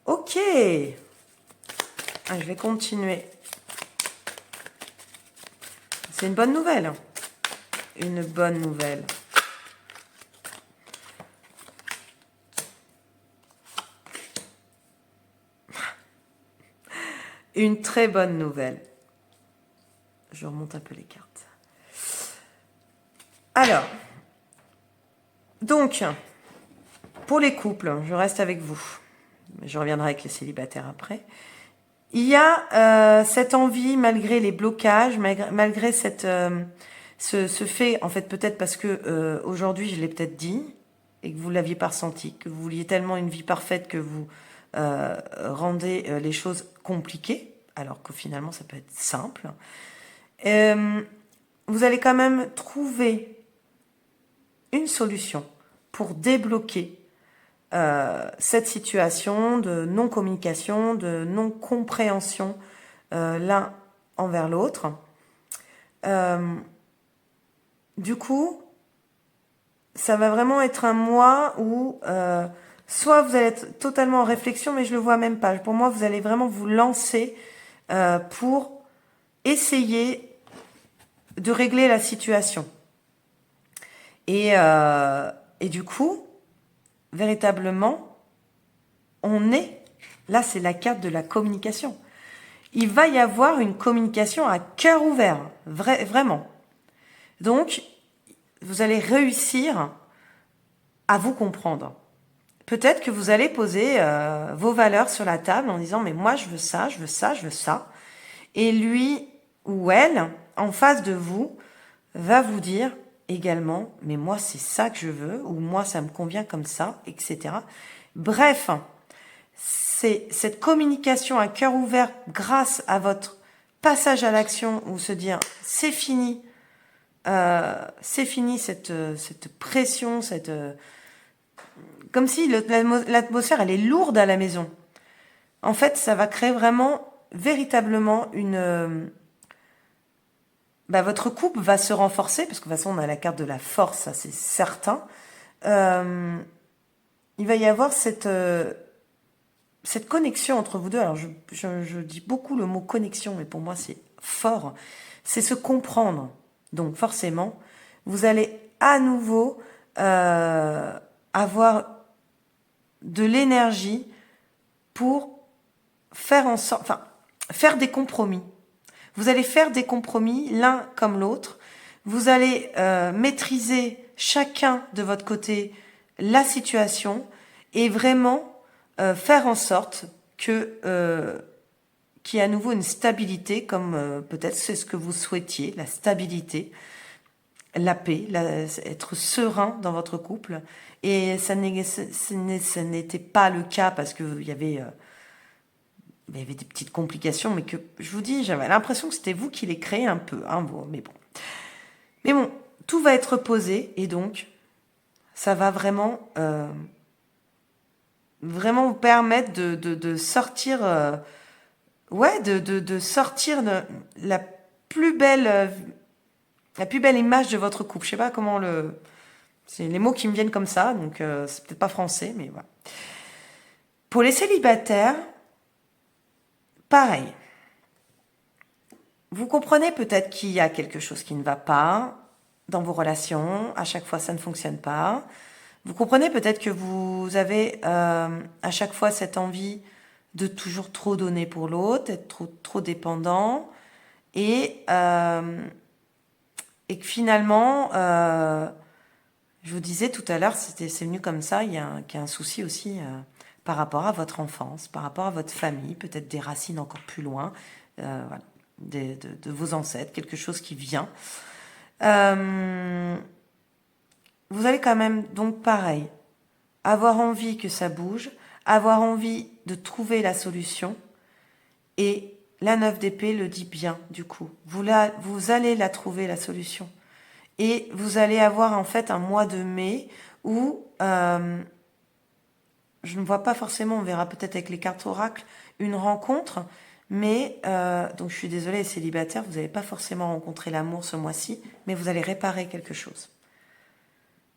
Ok. Je vais continuer. C'est une bonne nouvelle. Une bonne nouvelle. Une très bonne nouvelle. Je remonte un peu les cartes. Alors, donc, pour les couples, je reste avec vous. Je reviendrai avec les célibataires après. Il y a cette envie, malgré les blocages, malgré ce fait, en fait, peut-être parce que aujourd'hui, je l'ai peut-être dit, et que vous ne l'aviez pas ressenti, que vous vouliez tellement une vie parfaite que vous rendez les choses compliquées, alors que finalement, ça peut être simple. Vous allez quand même trouver une solution pour débloquer cette situation de non-communication, de non-compréhension l'un envers l'autre. Du coup, ça va vraiment être un mois où soit vous allez être totalement en réflexion, mais je le vois même pas. Pour moi, vous allez vraiment vous lancer pour essayer de régler la situation. Et du coup, véritablement, là c'est la carte de la communication. Il va y avoir une communication à cœur ouvert, vraiment. Donc, vous allez réussir à vous comprendre. Peut-être que vous allez poser vos valeurs sur la table en disant « mais moi je veux ça, je veux ça, je veux ça ». Et lui ou elle, en face de vous, va vous dire également « mais moi c'est ça que je veux » ou « moi ça me convient comme ça », etc. Bref, c'est cette communication à cœur ouvert grâce à votre passage à l'action ou se dire « c'est fini cette pression, comme si l'atmosphère elle est lourde à la maison. En fait, ça va créer vraiment, véritablement votre couple va se renforcer, parce que de toute façon, on a la carte de la force, ça c'est certain. Il va y avoir cette connexion entre vous deux. Alors, je dis beaucoup le mot connexion, mais pour moi, c'est fort. C'est se comprendre. Donc, forcément, vous allez à nouveau avoir de l'énergie pour faire en sorte, faire des compromis. Vous allez faire des compromis l'un comme l'autre. Vous allez maîtriser chacun de votre côté la situation et vraiment faire en sorte que qu'il y ait à nouveau une stabilité, comme peut-être c'est ce que vous souhaitiez, la stabilité, la paix, être serein dans votre couple. Et ça n'était pas le cas parce qu'il y avait des petites complications, mais que je vous dis, j'avais l'impression que c'était vous qui les créez un peu, hein, mais bon. Mais bon, tout va être posé et donc ça va vraiment vous permettre de sortir, de sortir la plus belle image de votre couple. Je sais pas comment c'est les mots qui me viennent comme ça, donc c'est peut-être pas français, mais voilà. Pour les célibataires, pareil. Vous comprenez peut-être qu'il y a quelque chose qui ne va pas dans vos relations. À chaque fois, ça ne fonctionne pas. Vous comprenez peut-être que vous avez à chaque fois cette envie de toujours trop donner pour l'autre, d'être trop dépendant. Et que finalement, je vous disais tout à l'heure, c'est venu comme ça, qu'il y a un souci aussi par rapport à votre enfance, par rapport à votre famille, peut-être des racines encore plus loin, voilà, de vos ancêtres, quelque chose qui vient. Vous allez quand même, donc pareil, avoir envie que ça bouge, avoir envie de trouver la solution. Et la 9 d'épée le dit bien, du coup. Vous allez la trouver, la solution. Et vous allez avoir en fait un mois de mai où, je ne vois pas forcément, on verra peut-être avec les cartes oracle, une rencontre. Mais, donc je suis désolée, célibataire, vous n'allez pas forcément rencontrer l'amour ce mois-ci, mais vous allez réparer quelque chose.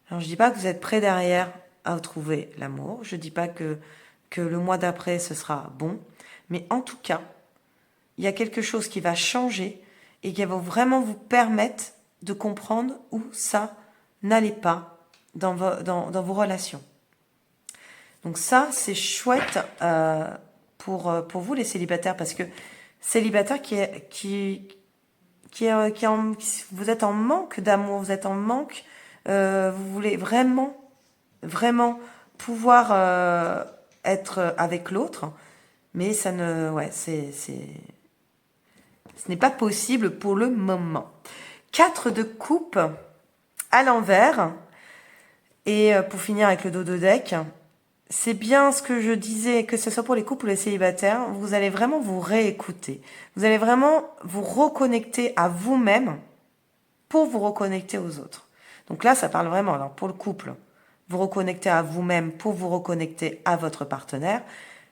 Alors je dis pas que vous êtes prêt derrière à trouver l'amour, je dis pas que le mois d'après ce sera bon, mais en tout cas, il y a quelque chose qui va changer et qui va vraiment vous permettre de comprendre où ça n'allait pas dans vos relations. Donc ça, c'est chouette pour vous les célibataires, parce que célibataire vous êtes en manque d'amour, vous êtes en manque, vous voulez vraiment pouvoir être avec l'autre, mais ça ne, ce n'est pas possible pour le moment. 4 de coupe à l'envers, et pour finir avec le dos de deck, c'est bien ce que je disais, que ce soit pour les couples ou les célibataires, vous allez vraiment vous réécouter. Vous allez vraiment vous reconnecter à vous-même pour vous reconnecter aux autres. Donc là, ça parle vraiment, alors pour le couple, vous reconnectez à vous-même pour vous reconnecter à votre partenaire.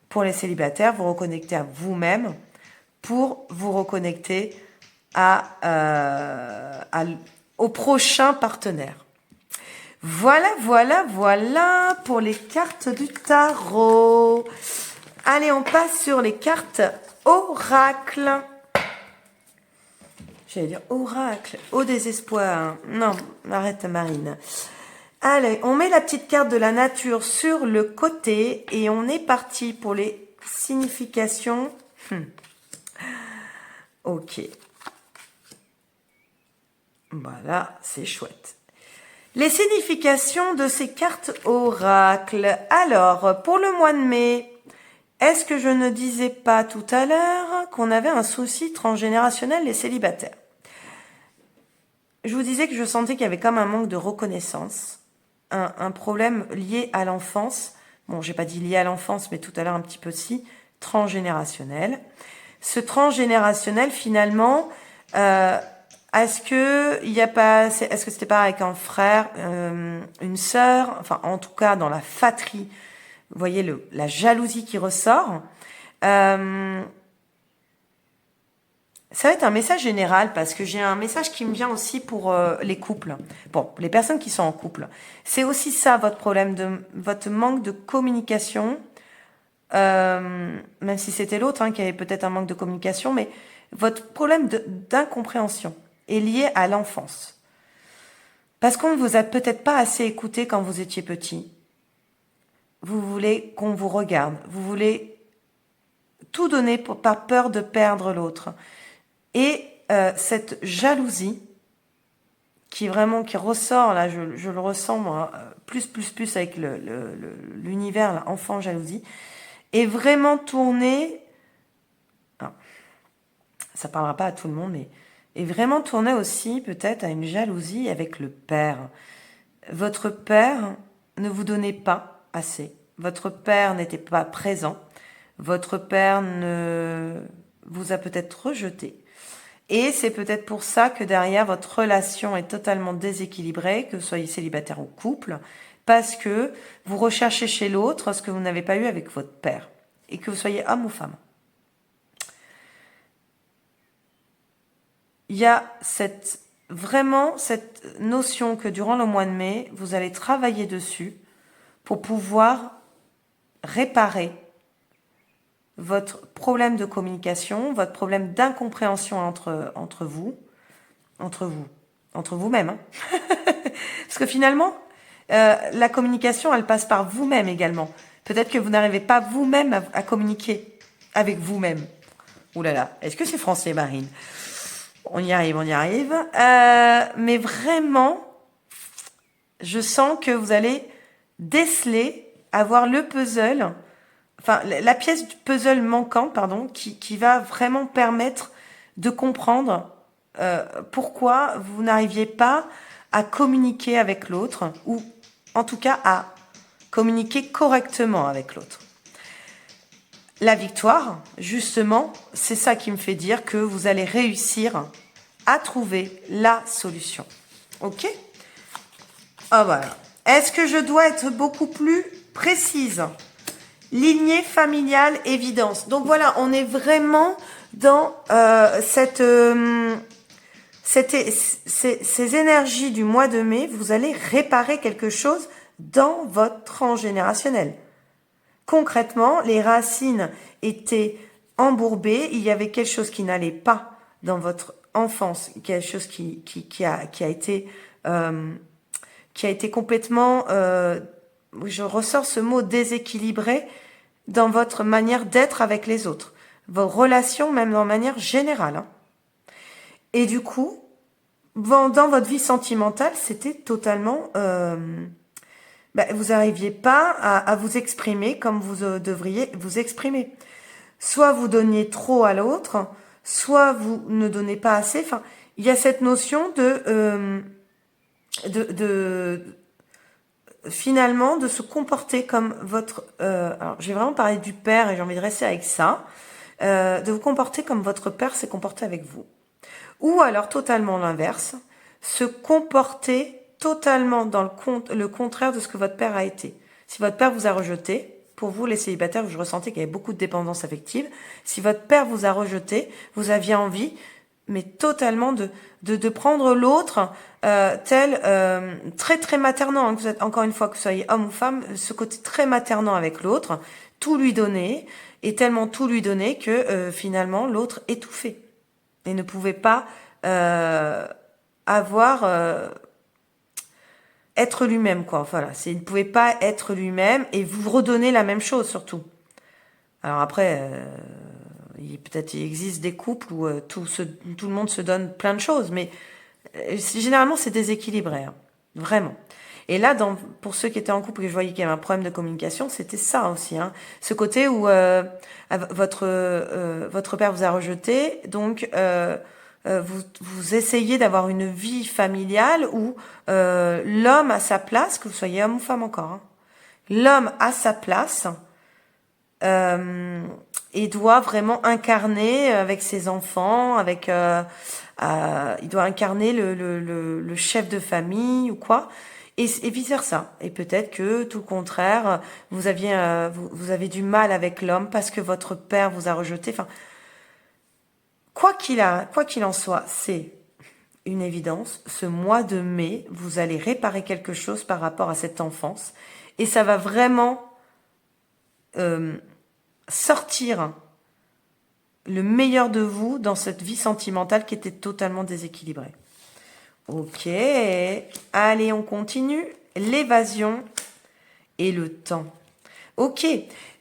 Pour les célibataires, vous reconnectez à vous-même pour vous reconnecter au prochain partenaire. Voilà pour les cartes du tarot. Allez, on passe sur les cartes oracle. J'allais dire oracle, au désespoir. Non, arrête Marine. Allez, on met la petite carte de la nature sur le côté et on est parti pour les significations. Ok. Voilà, c'est chouette. Les significations de ces cartes oracle. Alors, pour le mois de mai, est-ce que je ne disais pas tout à l'heure qu'on avait un souci transgénérationnel, les célibataires? Je vous disais que je sentais qu'il y avait comme un manque de reconnaissance, un problème lié à l'enfance. Bon, j'ai pas dit lié à l'enfance, mais tout à l'heure un petit peu si, transgénérationnel. Ce transgénérationnel, finalement, est-ce que c'était pas avec un frère, une sœur, enfin en tout cas dans la fratrie, vous voyez la jalousie qui ressort. Ça va être un message général parce que j'ai un message qui me vient aussi pour les couples. Bon, les personnes qui sont en couple. C'est aussi ça votre problème, votre manque de communication. Même si c'était l'autre qui avait peut-être un manque de communication, mais votre problème d'incompréhension est lié à l'enfance. Parce qu'on ne vous a peut-être pas assez écouté quand vous étiez petit. Vous voulez qu'on vous regarde. Vous voulez tout donner par peur de perdre l'autre. Et cette jalousie qui ressort, là, je le ressens moi, plus avec l'univers enfant jalousie, est vraiment tournée, ça parlera pas à tout le monde, mais est vraiment tournée aussi peut-être à une jalousie avec le père. Votre père ne vous donnait pas assez. Votre père n'était pas présent. Votre père vous a peut-être rejeté. Et c'est peut-être pour ça que derrière, votre relation est totalement déséquilibrée, que vous soyez célibataire ou couple, parce que vous recherchez chez l'autre ce que vous n'avez pas eu avec votre père, et que vous soyez homme ou femme. Il y a vraiment cette notion que durant le mois de mai, vous allez travailler dessus pour pouvoir réparer votre problème de communication, votre problème d'incompréhension entre vous-même. Parce que finalement, la communication, elle passe par vous-même également. Peut-être que vous n'arrivez pas vous-même à communiquer avec vous-même. Ouh là là, est-ce que c'est français, Marine? On y arrive. Mais vraiment, je sens que vous allez déceler, avoir le puzzle, enfin la pièce du puzzle manquante, qui va vraiment permettre de comprendre pourquoi vous n'arriviez pas à communiquer avec l'autre, ou en tout cas à communiquer correctement avec l'autre. La victoire, justement, c'est ça qui me fait dire que vous allez réussir à trouver la solution. Ok ? Ah voilà. Est-ce que je dois être beaucoup plus précise ? Lignée familiale, évidence. Donc voilà, on est vraiment dans ces énergies du mois de mai. Vous allez réparer quelque chose dans votre transgénérationnel. Concrètement, les racines étaient embourbées. Il y avait quelque chose qui n'allait pas dans votre enfance, quelque chose qui a été complètement, je ressors ce mot, déséquilibré dans votre manière d'être avec les autres, vos relations même de manière générale. Hein. Et du coup, dans votre vie sentimentale, c'était totalement... vous n'arriviez pas à vous exprimer comme vous devriez vous exprimer. Soit vous donniez trop à l'autre, soit vous ne donnez pas assez. Enfin, il y a cette notion finalement de se comporter comme votre... alors, j'ai vraiment parlé du père et j'ai envie de rester avec ça. De vous comporter comme votre père s'est comporté avec vous. Ou alors totalement l'inverse, se comporter totalement dans le contraire de ce que votre père a été. Si votre père vous a rejeté, pour vous les célibataires, je ressentais qu'il y avait beaucoup de dépendance affective. Si votre père vous a rejeté, vous aviez envie, mais totalement de prendre l'autre tel très très maternant. Hein, que vous êtes, encore une fois, que vous soyez homme ou femme, ce côté très maternant avec l'autre, tout lui donner, et tellement tout lui donner que finalement l'autre étouffait et ne pouvait pas être lui-même, quoi. Voilà, il ne pouvait pas être lui-même et vous redonner la même chose surtout. Alors après, peut-être il existe des couples où tout le monde se donne plein de choses, mais généralement c'est déséquilibré, hein, vraiment. Et là, pour ceux qui étaient en couple et que je voyais qu'il y avait un problème de communication, c'était ça aussi, hein. Ce côté où votre père vous a rejeté, donc vous essayez d'avoir une vie familiale où l'homme a sa place, que vous soyez homme ou femme encore, hein. L'homme a sa place et doit vraiment incarner avec ses enfants, il doit incarner le chef de famille ou quoi. Et vice versa. Et peut-être que tout le contraire, vous avez du mal avec l'homme parce que votre père vous a rejeté. Enfin, quoi qu'il en soit, c'est une évidence. Ce mois de mai, vous allez réparer quelque chose par rapport à cette enfance, et ça va vraiment sortir le meilleur de vous dans cette vie sentimentale qui était totalement déséquilibrée. Ok, allez, on continue. L'évasion et le temps. Ok,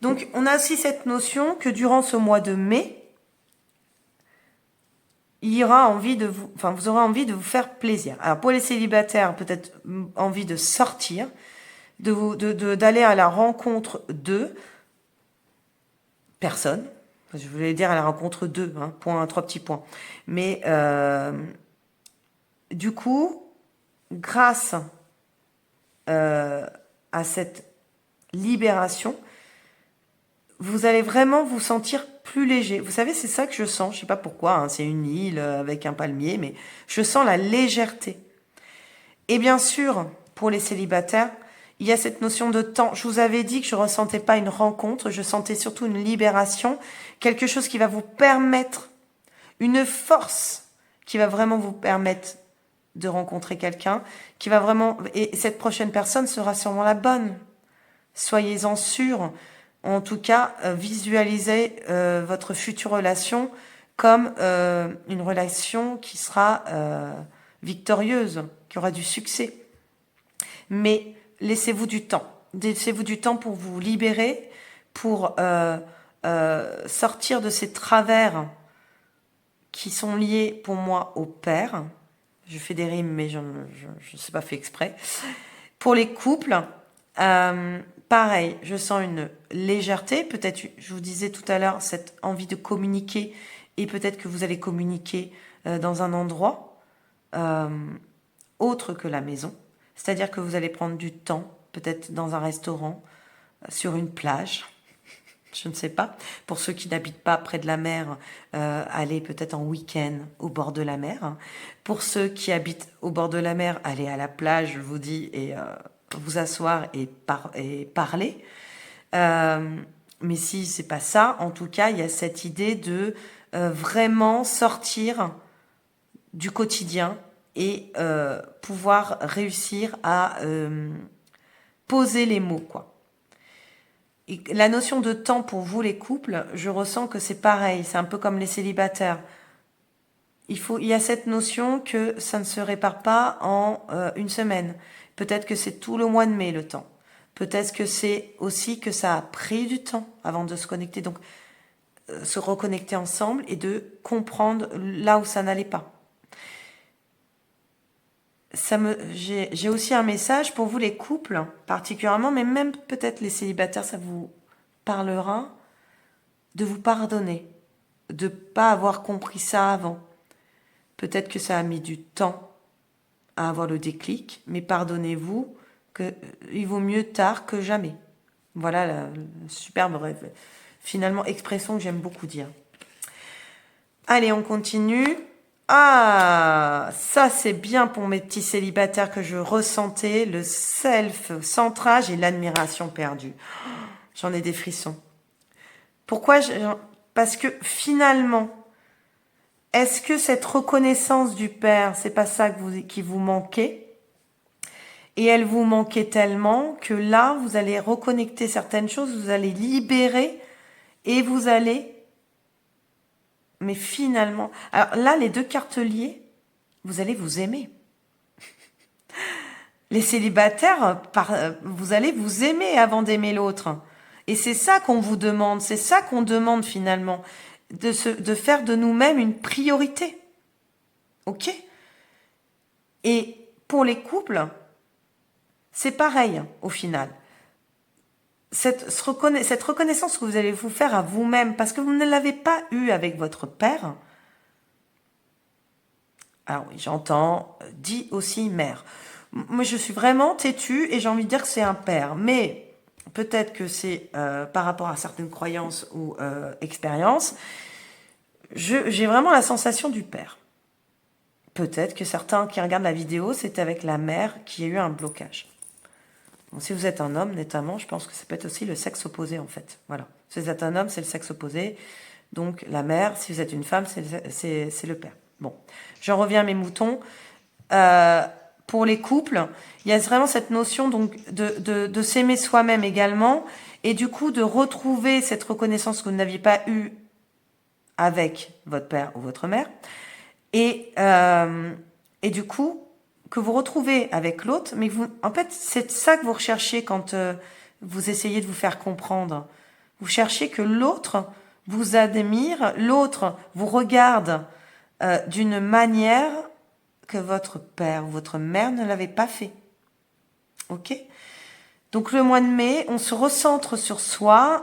donc on a aussi cette notion que durant ce mois de mai, vous aurez envie de vous faire plaisir. Alors pour les célibataires, peut-être envie de sortir, d'aller à la rencontre de personnes. Je voulais dire à la rencontre d'eux, hein, trois petits points. Mais du coup, grâce à cette libération, vous allez vraiment vous sentir plus léger. Vous savez, c'est ça que je sens. Je sais pas pourquoi, hein, c'est une île avec un palmier, mais je sens la légèreté. Et bien sûr, pour les célibataires, il y a cette notion de temps. Je vous avais dit que je ne ressentais pas une rencontre, je sentais surtout une libération, quelque chose qui va vous permettre, une force qui va vraiment vous permettre de rencontrer quelqu'un, qui va vraiment... Et cette prochaine personne sera sûrement la bonne. Soyez-en sûrs. En tout cas, visualisez votre future relation comme une relation qui sera victorieuse, qui aura du succès. Mais laissez-vous du temps. Laissez-vous du temps pour vous libérer, pour sortir de ces travers qui sont liés pour moi au père. Je fais des rimes, mais je ne sais pas fait exprès. Pour les couples, pareil, je sens une légèreté. Peut-être, je vous disais tout à l'heure, cette envie de communiquer, et peut-être que vous allez communiquer dans un endroit autre que la maison. C'est-à-dire que vous allez prendre du temps, peut-être dans un restaurant, sur une plage, je ne sais pas. Pour ceux qui n'habitent pas près de la mer, allez peut-être en week-end au bord de la mer. Pour ceux qui habitent au bord de la mer, allez à la plage, je vous dis, et vous asseoir et parler. Mais si c'est pas ça, en tout cas, il y a cette idée de vraiment sortir du quotidien et pouvoir réussir à poser les mots, quoi. Et la notion de temps pour vous, les couples, je ressens que c'est pareil. C'est un peu comme les célibataires. Il y a cette notion que ça ne se répare pas en une semaine. Peut-être que c'est tout le mois de mai, le temps. Peut-être que c'est aussi que ça a pris du temps avant de se connecter. Donc, se reconnecter ensemble et de comprendre là où ça n'allait pas. J'ai aussi un message pour vous, les couples, particulièrement, mais même peut-être les célibataires, ça vous parlera, de vous pardonner, de ne pas avoir compris ça avant. Peut-être que ça a mis du temps à avoir le déclic, mais pardonnez-vous, il vaut mieux tard que jamais. Voilà la superbe finalement expression que j'aime beaucoup dire. Allez, on continue. Ah, ça c'est bien pour mes petits célibataires que je ressentais, le self-centrage et l'admiration perdue. J'en ai des frissons. Pourquoi Parce que finalement, est-ce que cette reconnaissance du Père, c'est pas ça qui vous manquait? Et elle vous manquait tellement que là, vous allez reconnecter certaines choses, vous allez libérer et vous allez... Mais finalement... Alors là, les deux cartes liées, vous allez vous aimer. Les célibataires, vous allez vous aimer avant d'aimer l'autre. Et c'est ça qu'on vous demande, c'est ça qu'on demande finalement, de faire de nous-mêmes une priorité. Ok? Et pour les couples, c'est pareil au final. Cette reconnaissance que vous allez vous faire à vous-même, parce que vous ne l'avez pas eue avec votre père. Alors oui, j'entends, dit aussi mère. Moi, je suis vraiment têtue et j'ai envie de dire que c'est un père. Mais peut-être que c'est par rapport à certaines croyances ou expériences. J'ai vraiment la sensation du père. Peut-être que certains qui regardent la vidéo, c'est avec la mère qui a eu un blocage. Donc, si vous êtes un homme, notamment, je pense que ça peut être aussi le sexe opposé, en fait. Voilà. Si vous êtes un homme, c'est le sexe opposé. Donc, la mère, si vous êtes une femme, c'est le père. Bon, j'en reviens à mes moutons. Pour les couples, il y a vraiment cette notion donc de s'aimer soi-même également, et du coup de retrouver cette reconnaissance que vous n'aviez pas eue avec votre père ou votre mère, et du coup que vous retrouvez avec l'autre, mais en fait c'est ça que vous recherchez quand vous essayez de vous faire comprendre. Vous cherchez que l'autre vous admire, l'autre vous regarde d'une manière que votre père ou votre mère ne l'avait pas fait. Ok? Donc le mois de mai, on se recentre sur soi,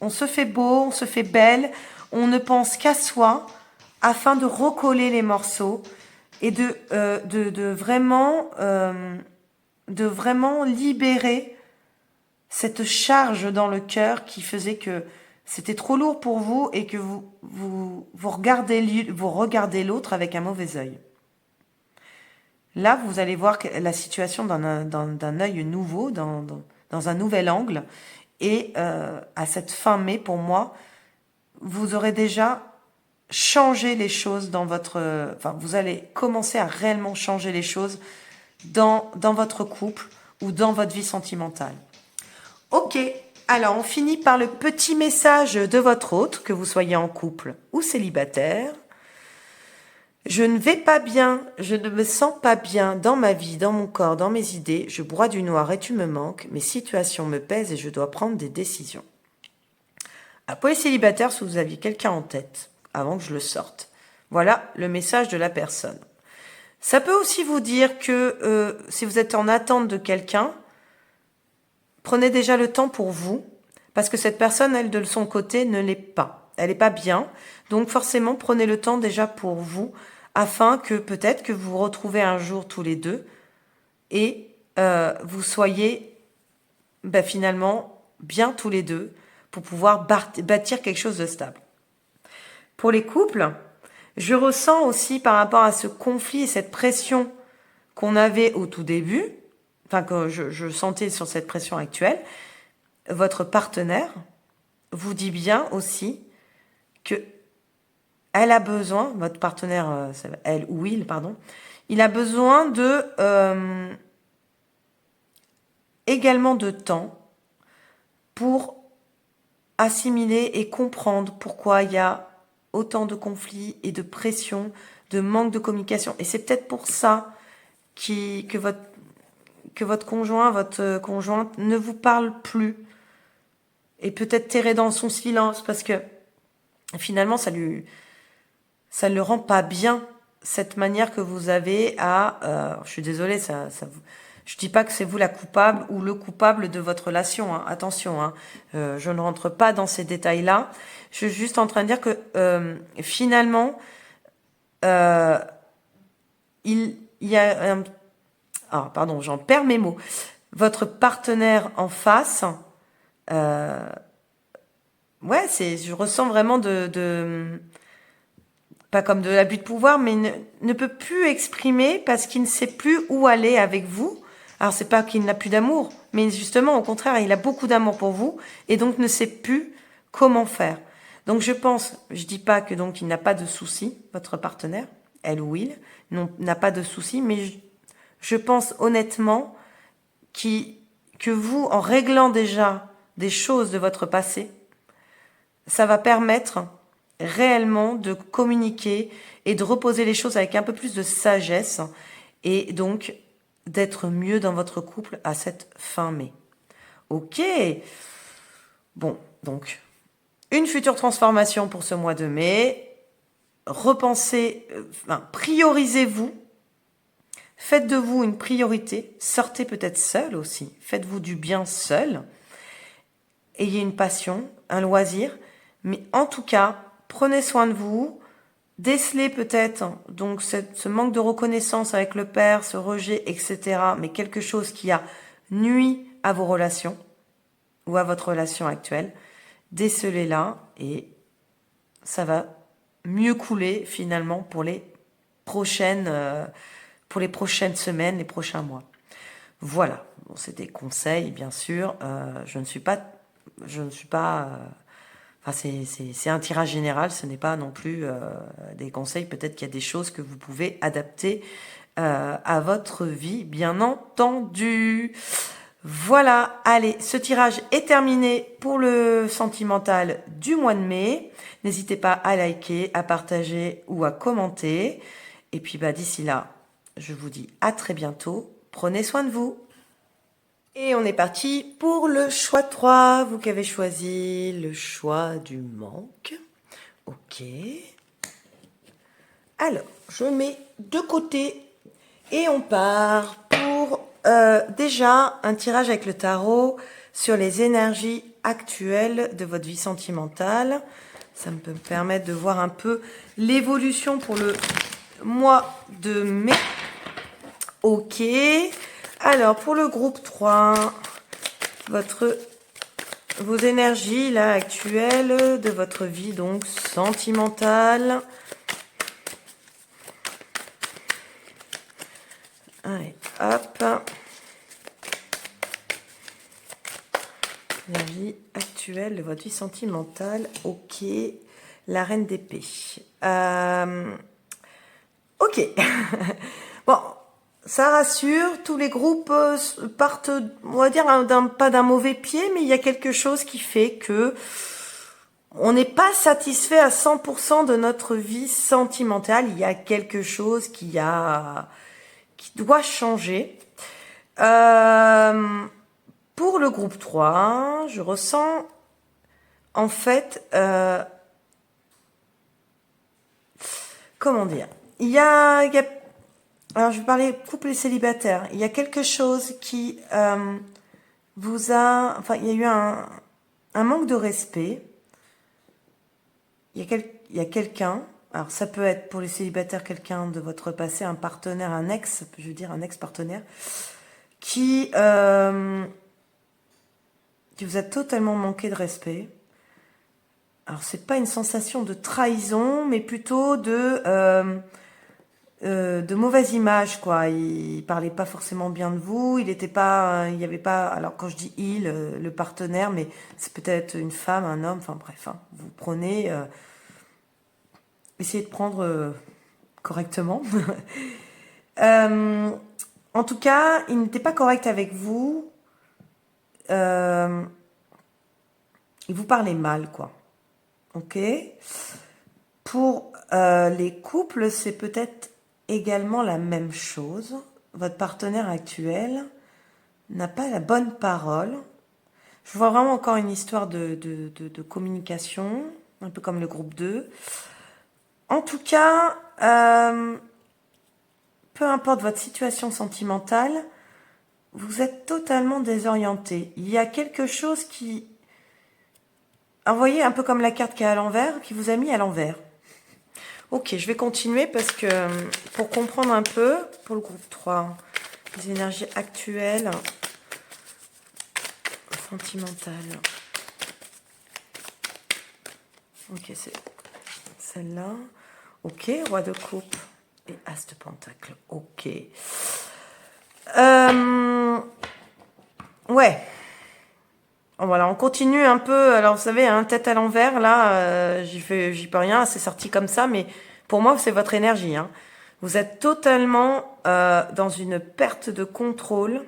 on se fait beau, on se fait belle, on ne pense qu'à soi afin de recoller les morceaux et de vraiment libérer cette charge dans le cœur qui faisait que c'était trop lourd pour vous et que vous regardez l'autre avec un mauvais œil. Là, vous allez voir la situation d'un œil nouveau, dans un nouvel angle. Et à cette fin mai, pour moi, vous aurez déjà changé les choses dans votre... Enfin, vous allez commencer à réellement changer les choses dans votre couple ou dans votre vie sentimentale. Ok, alors on finit par le petit message de votre hôte, que vous soyez en couple ou célibataire. Je ne vais pas bien, je ne me sens pas bien dans ma vie, dans mon corps, dans mes idées. Je broie du noir et tu me manques. Mes situations me pèsent et je dois prendre des décisions. Pour les célibataires, si vous aviez quelqu'un en tête, avant que je le sorte, voilà le message de la personne. Ça peut aussi vous dire que si vous êtes en attente de quelqu'un, prenez déjà le temps pour vous, parce que cette personne, elle, de son côté, ne l'est pas. Elle n'est pas bien. Donc forcément, prenez le temps déjà pour vous, afin que peut-être que vous vous retrouvez un jour tous les deux et vous soyez ben, finalement bien tous les deux pour pouvoir bâtir quelque chose de stable. Pour les couples, je ressens aussi par rapport à ce conflit et cette pression qu'on avait au tout début, enfin que je sentais sur cette pression actuelle, votre partenaire vous dit bien aussi que elle a besoin, votre partenaire, elle ou il, pardon, il a besoin de également de temps pour assimiler et comprendre pourquoi il y a autant de conflits et de pression, de manque de communication. Et c'est peut-être pour ça que votre conjoint, votre conjointe ne vous parle plus et peut-être terré dans son silence parce que finalement ça ne le rend pas bien cette manière que vous avez je suis désolée, je dis pas que c'est vous la coupable ou le coupable de votre relation, hein, attention, hein, je ne rentre pas dans ces détails-là. Je suis juste en train de dire que finalement, il y a un... Ah, pardon, j'en perds mes mots. Votre partenaire en face, ouais, je ressens vraiment pas comme de l'abus de pouvoir, mais ne peut plus exprimer parce qu'il ne sait plus où aller avec vous. Alors c'est pas qu'il n'a plus d'amour, mais justement au contraire, il a beaucoup d'amour pour vous et donc ne sait plus comment faire. Donc je dis pas que donc il n'a pas de soucis, votre partenaire, elle ou il, n'a pas de soucis, mais je pense honnêtement que vous, en réglant déjà des choses de votre passé, ça va permettre réellement de communiquer et de reposer les choses avec un peu plus de sagesse et donc d'être mieux dans votre couple à cette fin mai. Ok. Bon, donc, une future transformation pour ce mois de mai. Repensez, priorisez-vous. Faites de vous une priorité. Sortez peut-être seul aussi. Faites-vous du bien seul. Ayez une passion, un loisir. Mais en tout cas, prenez soin de vous. Décelez peut-être donc ce manque de reconnaissance avec le père, ce rejet, etc. Mais quelque chose qui a nui à vos relations ou à votre relation actuelle. Décelez-la et ça va mieux couler finalement pour les prochaines semaines, les prochains mois. Voilà, bon, c'est des conseils bien sûr. Je ne suis pas enfin, c'est un tirage général, ce n'est pas non plus des conseils. Peut-être qu'il y a des choses que vous pouvez adapter à votre vie, bien entendu. Voilà, allez, ce tirage est terminé pour le sentimental du mois de mai. N'hésitez pas à liker, à partager ou à commenter. Et puis d'ici là, je vous dis à très bientôt. Prenez soin de vous. Et on est parti pour le choix 3. Vous qui avez choisi le choix du manque. Ok. Alors, je mets de côté et on part pour déjà un tirage avec le tarot sur les énergies actuelles de votre vie sentimentale. Ça me peut me permettre de voir un peu l'évolution pour le mois de mai. Ok. Alors, pour le groupe 3, vos énergies là actuelles de votre vie donc sentimentale. Allez, hop. La vie actuelle de votre vie sentimentale. Ok. La reine d'épée. Ok. Bon, ça rassure. Tous les groupes partent, on va dire, pas d'un mauvais pied, mais il y a quelque chose qui fait que on n'est pas satisfait à 100% de notre vie sentimentale. Il y a quelque chose qui doit changer. Pour le groupe 3, je ressens en fait, comment dire, alors je vais parler couple et célibataire. Il y a quelque chose qui il y a eu un manque de respect. Il y a quelqu'un, alors ça peut être pour les célibataires quelqu'un de votre passé, un partenaire, un ex-partenaire, qui qui vous a totalement manqué de respect. Alors, c'est pas une sensation de trahison, mais plutôt de mauvaise image, quoi. Il parlait pas forcément bien de vous, il était pas, il y avait pas, alors quand je dis il, le partenaire, mais c'est peut-être une femme, un homme, enfin bref, hein. Vous prenez, essayez de prendre correctement. En tout cas, il n'était pas correct avec vous. Il vous parlait mal, quoi. Ok. Pour les couples, c'est peut-être également la même chose. Votre partenaire actuel n'a pas la bonne parole. Je vois vraiment encore une histoire de communication, un peu comme le groupe 2. En tout cas, peu importe votre situation sentimentale, vous êtes totalement désorienté. Il y a quelque chose qui... vous voyez, un peu comme la carte qui est à l'envers, qui vous a mis à l'envers. Ok, je vais continuer parce que pour comprendre un peu, pour le groupe 3, les énergies actuelles, sentimentales. Ok, c'est celle-là. Ok, roi de coupe et as de pentacle. Ok. Ouais. Voilà, on continue un peu. Alors, vous savez, hein, tête à l'envers, là, j'y peux rien, c'est sorti comme ça, mais pour moi, c'est votre énergie. Hein. Vous êtes totalement dans une perte de contrôle,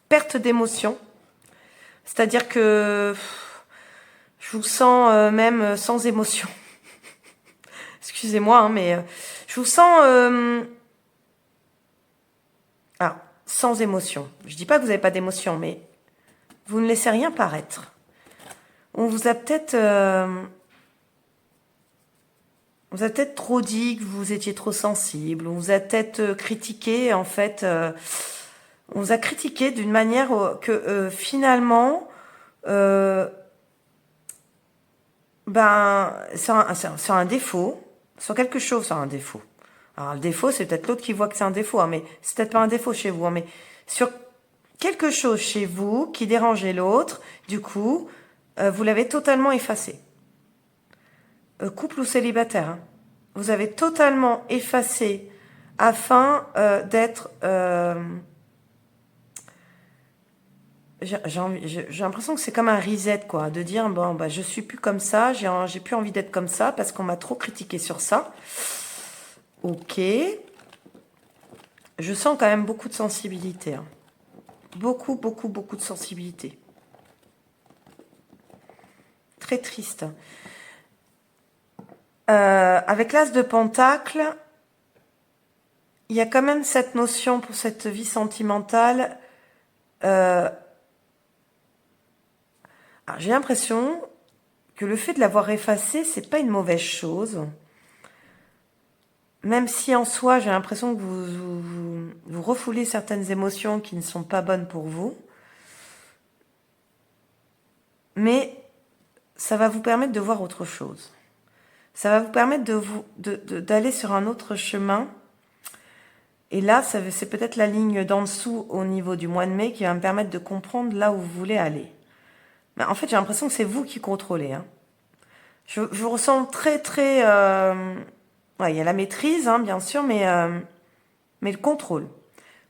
perte d'émotion. C'est-à-dire que je vous sens même sans émotion. Excusez-moi, hein, mais je vous sens sans émotion. Je dis pas que vous n'avez pas d'émotion, mais vous ne laissez rien paraître. On vous a peut-être trop dit que vous étiez trop sensible. On vous a peut-être critiqué, en fait. On vous a critiqué d'une manière que finalement, sur un défaut, sur quelque chose, sur un défaut. Alors le défaut, c'est peut-être l'autre qui voit que c'est un défaut, hein, mais c'est peut-être pas un défaut chez vous, hein, mais sur quelque chose chez vous qui dérangeait l'autre, du coup, vous l'avez totalement effacé. Couple ou célibataire, hein, vous avez totalement effacé afin d'être... j'ai l'impression que c'est comme un reset, quoi, de dire, bon, bah, je suis plus comme ça, j'ai plus envie d'être comme ça parce qu'on m'a trop critiqué sur ça. Ok. Je sens quand même beaucoup de sensibilité. Hein. Beaucoup, beaucoup, beaucoup de sensibilité. Très triste. Avec l'as de pentacle, il y a quand même cette notion pour cette vie sentimentale. J'ai l'impression que le fait de l'avoir effacé, c'est pas une mauvaise chose. Même si en soi, j'ai l'impression que vous refoulez certaines émotions qui ne sont pas bonnes pour vous. Mais ça va vous permettre de voir autre chose. Ça va vous permettre d'aller sur un autre chemin. Et là, c'est peut-être la ligne d'en dessous au niveau du mois de mai qui va me permettre de comprendre là où vous voulez aller. Mais en fait, j'ai l'impression que c'est vous qui contrôlez. Hein. Je vous ressens très, très... il y a la maîtrise, hein, bien sûr, mais le contrôle.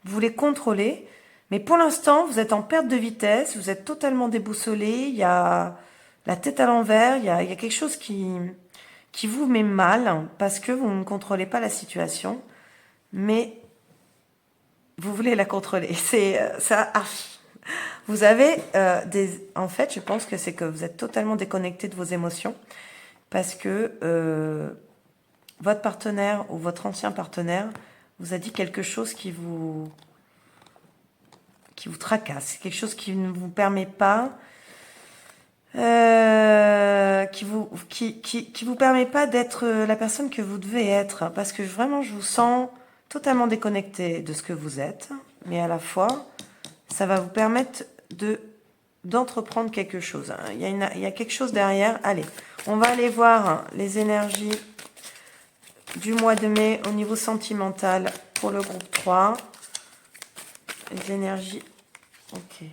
Vous voulez contrôler, mais pour l'instant, vous êtes en perte de vitesse, vous êtes totalement déboussolé, il y a la tête à l'envers, il y a quelque chose qui vous met mal parce que vous ne contrôlez pas la situation, mais vous voulez la contrôler. C'est ça. Vous avez en fait, je pense que c'est que vous êtes totalement déconnecté de vos émotions parce que votre partenaire ou votre ancien partenaire vous a dit quelque chose qui vous tracasse, quelque chose qui ne vous permet pas, qui vous permet pas d'être la personne que vous devez être, parce que vraiment je vous sens totalement déconnecté de ce que vous êtes, mais à la fois ça va vous permettre d'entreprendre quelque chose. Il y a quelque chose derrière. Allez, on va aller voir les énergies du mois de mai au niveau sentimental pour le groupe 3. Les énergies. Ok.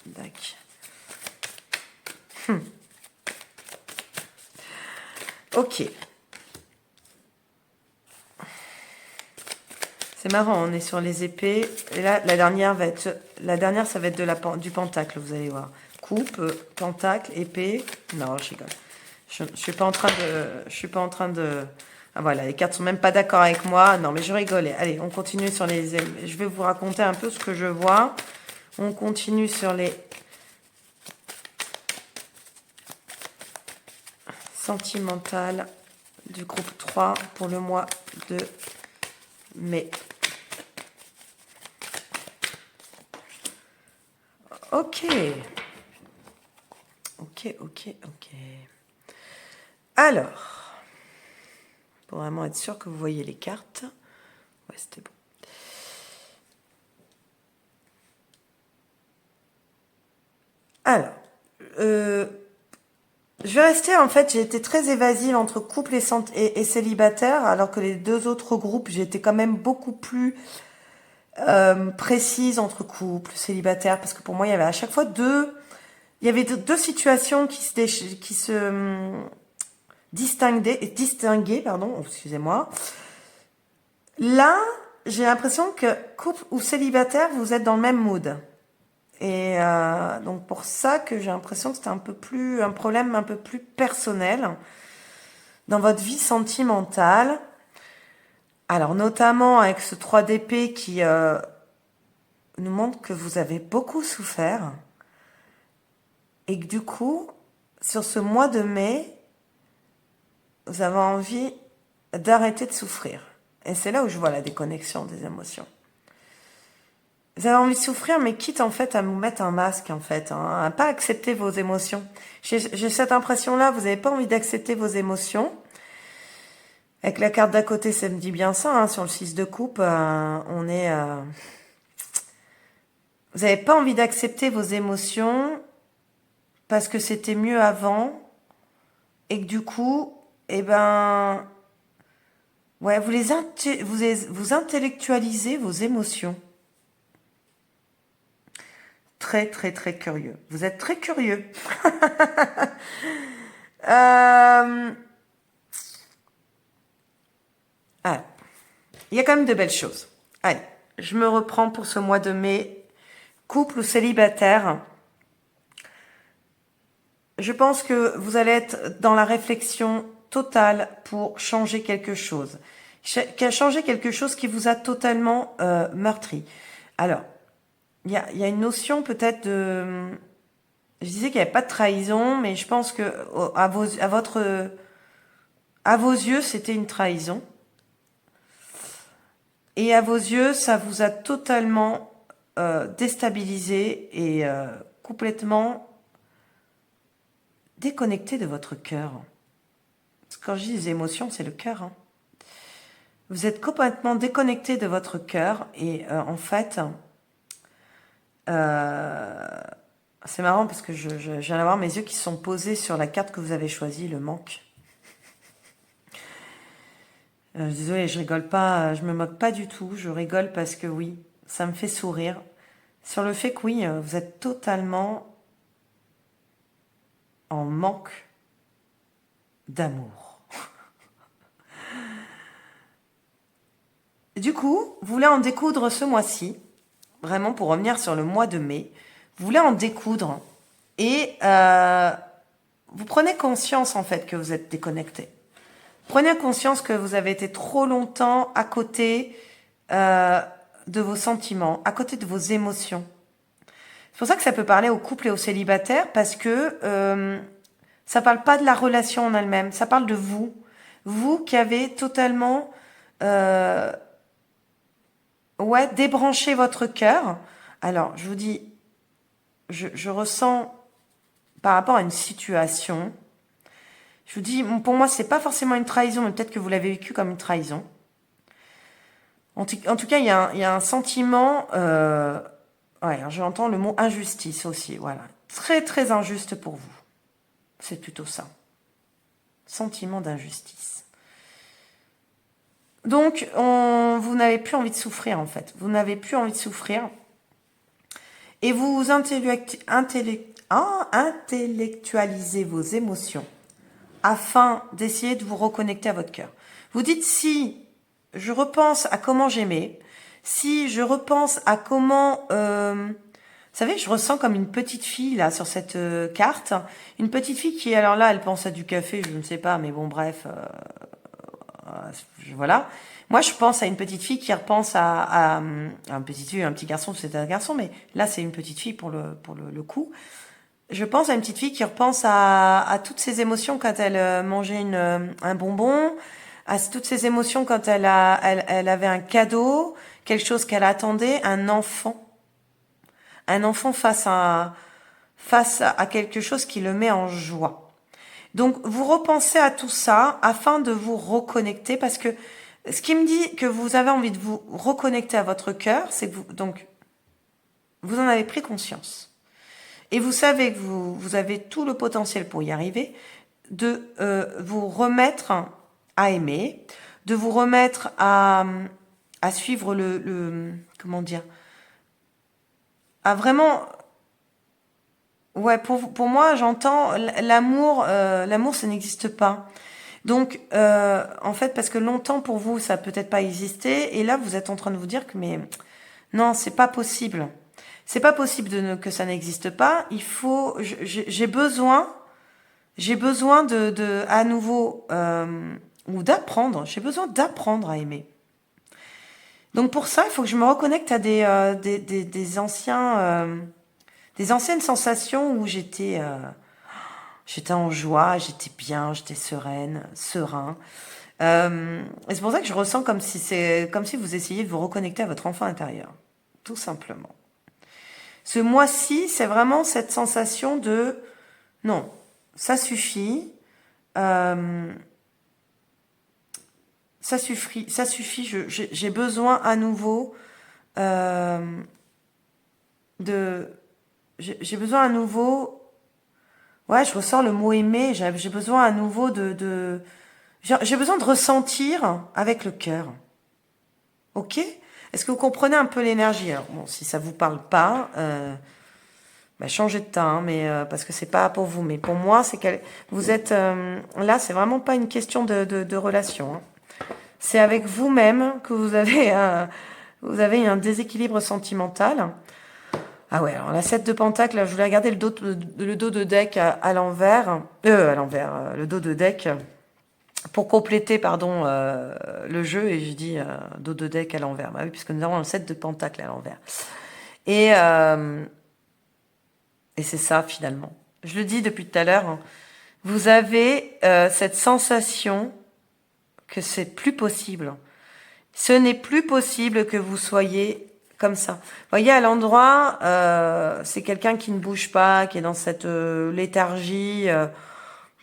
Dac. Ok. C'est marrant, on est sur les épées. Et là, la dernière, ça va être du pentacle, vous allez voir. Coupe, pentacle, épée. Non, je rigole. Je suis pas en train de... Ah voilà, les cartes sont même pas d'accord avec moi. Non, mais je rigolais. Allez, on continue sur les... Je vais vous raconter un peu ce que je vois. On continue sur les... sentimentales du groupe 3 pour le mois de mai. Ok. Ok. Alors, pour vraiment être sûr que vous voyez les cartes. Ouais, c'était bon. Alors, je vais rester, en fait, j'ai été très évasive entre couple et célibataire, alors que les deux autres groupes, j'ai été quand même beaucoup plus précise entre couple, célibataire, parce que pour moi, il y avait à chaque fois il y avait deux situations qui se distinguaient, pardon, excusez-moi. Là, j'ai l'impression que couple ou célibataire, vous êtes dans le même mood. Et donc pour ça que j'ai l'impression que c'était un problème un peu plus personnel dans votre vie sentimentale. Alors notamment avec ce 3 d'épée qui nous montre que vous avez beaucoup souffert et que du coup, sur ce mois de mai, vous avez envie d'arrêter de souffrir. Et c'est là où je vois la déconnexion des émotions. Vous avez envie de souffrir, mais quitte en fait à vous mettre un masque en fait, hein, à pas accepter vos émotions. J'ai cette impression-là, vous n'avez pas envie d'accepter vos émotions. Avec la carte d'à côté, ça me dit bien ça, hein, sur le 6 de coupe, on est... Vous n'avez pas envie d'accepter vos émotions parce que c'était mieux avant et que du coup, eh ben... Ouais, vous intellectualisez vos émotions. Très, très, très curieux. Vous êtes très curieux. Ah, il y a quand même de belles choses. Allez, je me reprends pour ce mois de mai. Couple ou célibataire. Je pense que vous allez être dans la réflexion totale pour changer quelque chose. Changer quelque chose qui vous a totalement meurtri. Alors, il y a une notion peut-être de... Je disais qu'il n'y avait pas de trahison, mais je pense que à vos yeux, c'était une trahison. Et à vos yeux, ça vous a totalement déstabilisé et complètement déconnecté de votre cœur. Parce que quand je dis les émotions, c'est le cœur. Hein. Vous êtes complètement déconnecté de votre cœur et en fait, c'est marrant parce que je viens d'avoir mes yeux qui sont posés sur la carte que vous avez choisie, le manque. Désolée, je rigole pas, je me moque pas du tout, je rigole parce que oui, ça me fait sourire. Sur le fait que oui, vous êtes totalement en manque d'amour. Du coup, vous voulez en découdre ce mois-ci, vraiment pour revenir sur le mois de mai, vous voulez en découdre et vous prenez conscience en fait que vous êtes déconnecté. Prenez conscience que vous avez été trop longtemps à côté de vos sentiments, à côté de vos émotions. C'est pour ça que ça peut parler aux couples et aux célibataires parce que ça parle pas de la relation en elle-même, ça parle de vous. Vous qui avez totalement débranché votre cœur. Alors, je vous dis, je ressens par rapport à une situation, je vous dis, pour moi, c'est pas forcément une trahison, mais peut-être que vous l'avez vécu comme une trahison. En tout cas, il y a un sentiment... j'entends le mot injustice aussi, voilà. Très, très injuste pour vous. C'est plutôt ça. Sentiment d'injustice. Donc, vous n'avez plus envie de souffrir, en fait. Vous n'avez plus envie de souffrir. et vous intellectualisez vos émotions afin d'essayer de vous reconnecter à votre cœur. Vous dites, si je repense à comment j'aimais, si je repense à comment... vous savez, je ressens comme une petite fille là sur cette carte. Une petite fille qui, alors là, elle pense à du café, je ne sais pas, mais bon, bref, voilà. Moi, je pense à une petite fille qui repense à un petit fille, un petit garçon, c'est un garçon, mais là, c'est une petite fille pour le coup. Je pense à une petite fille qui repense à toutes ses émotions quand elle mangeait un bonbon, à toutes ses émotions quand elle avait un cadeau, quelque chose qu'elle attendait, un enfant. Un enfant face à quelque chose qui le met en joie. Donc, vous repensez à tout ça afin de vous reconnecter parce que ce qui me dit que vous avez envie de vous reconnecter à votre cœur, c'est que vous en avez pris conscience. Et vous savez que vous avez tout le potentiel pour y arriver, de vous remettre à aimer, de vous remettre à suivre comment dire, à vraiment... Ouais, pour moi, j'entends l'amour, l'amour, ça n'existe pas. Donc, en fait, parce que longtemps pour vous, ça a peut-être pas existé, et là, vous êtes en train de vous dire que mais non, c'est pas possible. C'est pas possible que ça n'existe pas. Il faut, j'ai besoin de à nouveau ou d'apprendre. J'ai besoin d'apprendre à aimer. Donc pour ça, il faut que je me reconnecte à des anciennes sensations où j'étais en joie, j'étais bien, j'étais sereine, serein. Et c'est pour ça que je ressens comme si vous essayiez de vous reconnecter à votre enfant intérieur, tout simplement. Ce mois-ci, c'est vraiment cette sensation de non, ça suffit, euh, ça suffit, ça suffit. J'ai besoin à nouveau euh, de, j'ai besoin à nouveau. Ouais, je ressens le mot aimer. J'ai besoin à nouveau j'ai besoin de ressentir avec le cœur. Ok? Est-ce que vous comprenez un peu l'énergie? Alors bon, si ça vous parle pas, bah, changez de teint, hein, mais parce que c'est pas pour vous. Mais pour moi, c'est que vous êtes là. C'est vraiment pas une question de relation. Hein. C'est avec vous-même que vous avez un déséquilibre sentimental. Ah ouais, alors la 7 de Pentacle, là, je voulais regarder le dos de deck à l'envers. Le dos de deck pour compléter, pardon, le jeu. Et j'ai dit dos de deck à l'envers. Bah oui, puisque nous avons un 7 de Pentacle à l'envers. Et, euh, et c'est ça, finalement. Je le dis depuis tout à l'heure. Hein, vous avez cette sensation que c'est plus possible. Ce n'est plus possible que vous soyez comme ça. Vous voyez, à l'endroit, c'est quelqu'un qui ne bouge pas, qui est dans cette léthargie.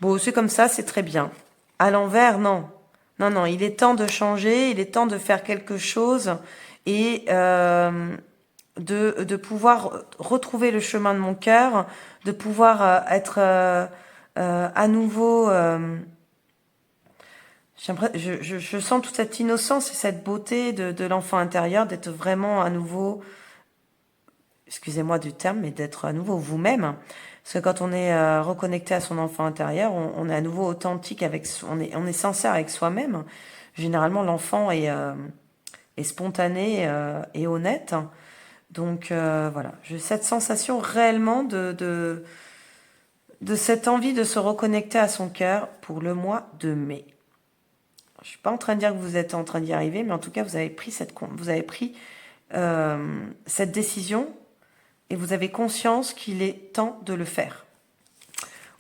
Bon, c'est comme ça, c'est très bien. À l'envers, non. Non, non, il est temps de changer, il est temps de faire quelque chose et de pouvoir retrouver le chemin de mon cœur, de pouvoir être à nouveau... je sens toute cette innocence et cette beauté de l'enfant intérieur, d'être vraiment à nouveau, excusez-moi du terme, mais d'être à nouveau vous-même. Parce que quand on est reconnecté à son enfant intérieur, on est à nouveau authentique on est sincère avec soi-même. Généralement, l'enfant est spontané et honnête. Donc voilà, j'ai cette sensation réellement de cette envie de se reconnecter à son cœur pour le mois de mai. Je suis pas en train de dire que vous êtes en train d'y arriver, mais en tout cas, vous avez pris cette décision et vous avez conscience qu'il est temps de le faire.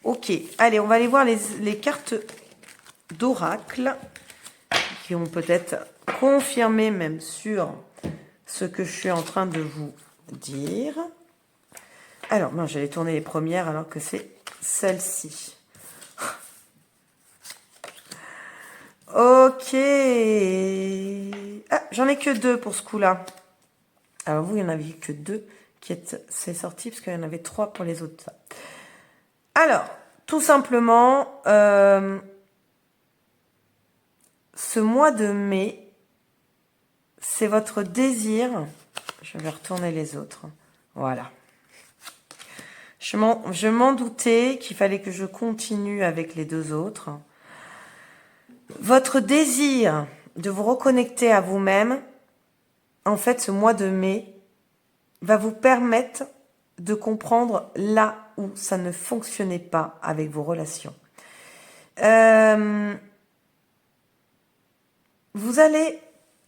Ok, allez, on va aller voir les cartes d'oracle qui ont peut-être confirmé même sur ce que je suis en train de vous dire. Alors, non, j'allais tourner les premières alors que c'est celle-ci. Ok. Ah, j'en ai que deux pour ce coup-là. Alors vous, il n'y en avait que deux c'est sorti parce qu'il y en avait trois pour les autres. Alors, tout simplement, ce mois de mai, c'est votre désir. Je vais retourner les autres. Voilà. Je m'en doutais qu'il fallait que je continue avec les deux autres. Votre désir de vous reconnecter à vous-même, en fait, ce mois de mai, va vous permettre de comprendre là où ça ne fonctionnait pas avec vos relations. Vous allez,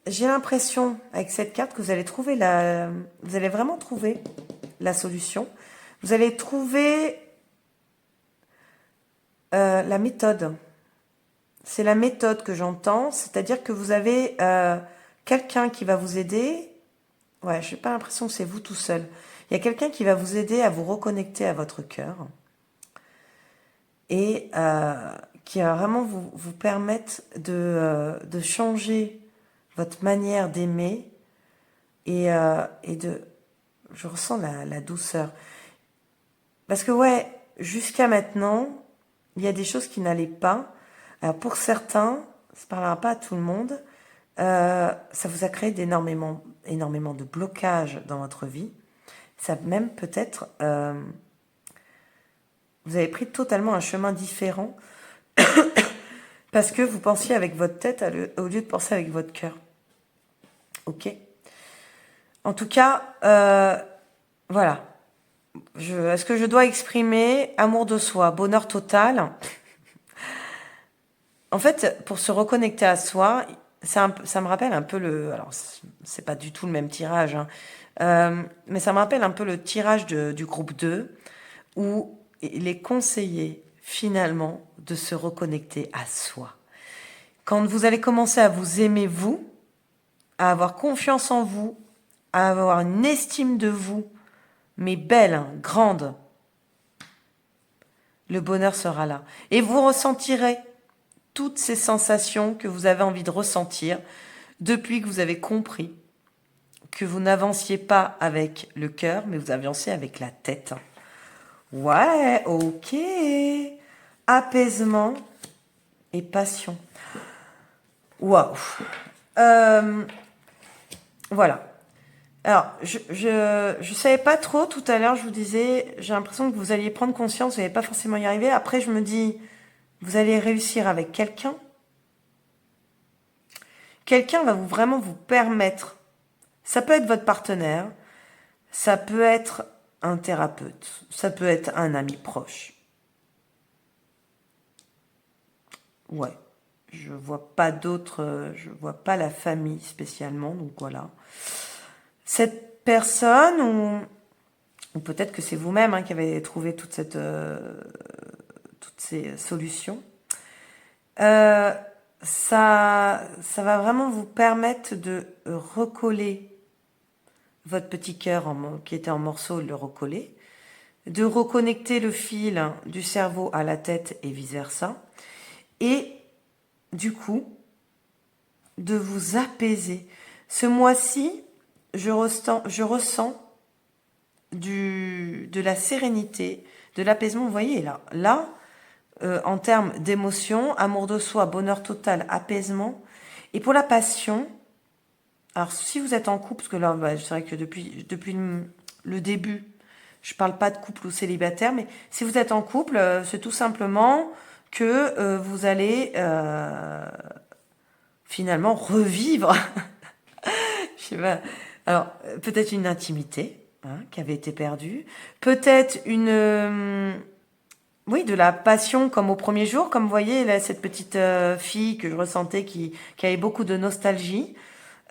j'ai l'impression avec cette carte que vous allez trouver vous allez vraiment trouver la solution. Vous allez trouver la méthode. C'est la méthode que j'entends, c'est-à-dire que vous avez quelqu'un qui va vous aider. Ouais, je n'ai pas l'impression que c'est vous tout seul. Il y a quelqu'un qui va vous aider à vous reconnecter à votre cœur et qui va vraiment vous permettre de changer votre manière d'aimer et je ressens la douceur. Parce que ouais, jusqu'à maintenant, il y a des choses qui n'allaient pas. Alors pour certains, ça ne parlera pas à tout le monde, ça vous a créé énormément de blocages dans votre vie. Ça même peut-être, vous avez pris totalement un chemin différent parce que vous pensiez avec votre tête au lieu de penser avec votre cœur. Ok. En tout cas, voilà. Est-ce que je dois exprimer amour de soi, bonheur total? En fait, pour se reconnecter à soi, ça me rappelle un peu alors c'est pas du tout le même tirage, hein, mais ça me rappelle un peu le tirage du groupe 2, où il est conseillé finalement de se reconnecter à soi. Quand vous allez commencer à vous aimer vous, à avoir confiance en vous, à avoir une estime de vous, mais belle, hein, grande, le bonheur sera là. Et vous ressentirez toutes ces sensations que vous avez envie de ressentir depuis que vous avez compris que vous n'avanciez pas avec le cœur, mais vous avanciez avec la tête. Ouais, ok. Apaisement et passion. Waouh. Voilà. Alors, je savais pas trop tout à l'heure, je vous disais, j'ai l'impression que vous alliez prendre conscience, vous n'allez pas forcément y arriver. Après, je me dis, vous allez réussir avec quelqu'un. Quelqu'un va vraiment vous permettre, ça peut être votre partenaire, ça peut être un thérapeute, ça peut être un ami proche. Ouais, je vois pas d'autres, je vois pas la famille spécialement, donc voilà. Cette personne, ou peut-être que c'est vous-même qui avez trouvé toutes ces solutions, ça va vraiment vous permettre de recoller votre petit cœur qui était en morceaux, le recoller, de reconnecter le fil du cerveau à la tête et vice-versa, et du coup, de vous apaiser. Ce mois-ci, je ressens de la sérénité, de l'apaisement. Vous voyez, là, en termes d'émotion, amour de soi, bonheur total, apaisement. Et pour la passion, alors si vous êtes en couple, parce que là, c'est vrai que depuis le début, je parle pas de couple ou célibataire, mais si vous êtes en couple, c'est tout simplement que vous allez finalement revivre, je sais pas, alors peut-être une intimité qui avait été perdue, peut-être oui, de la passion comme au premier jour, comme vous voyez là, cette petite fille que je ressentais qui avait beaucoup de nostalgie,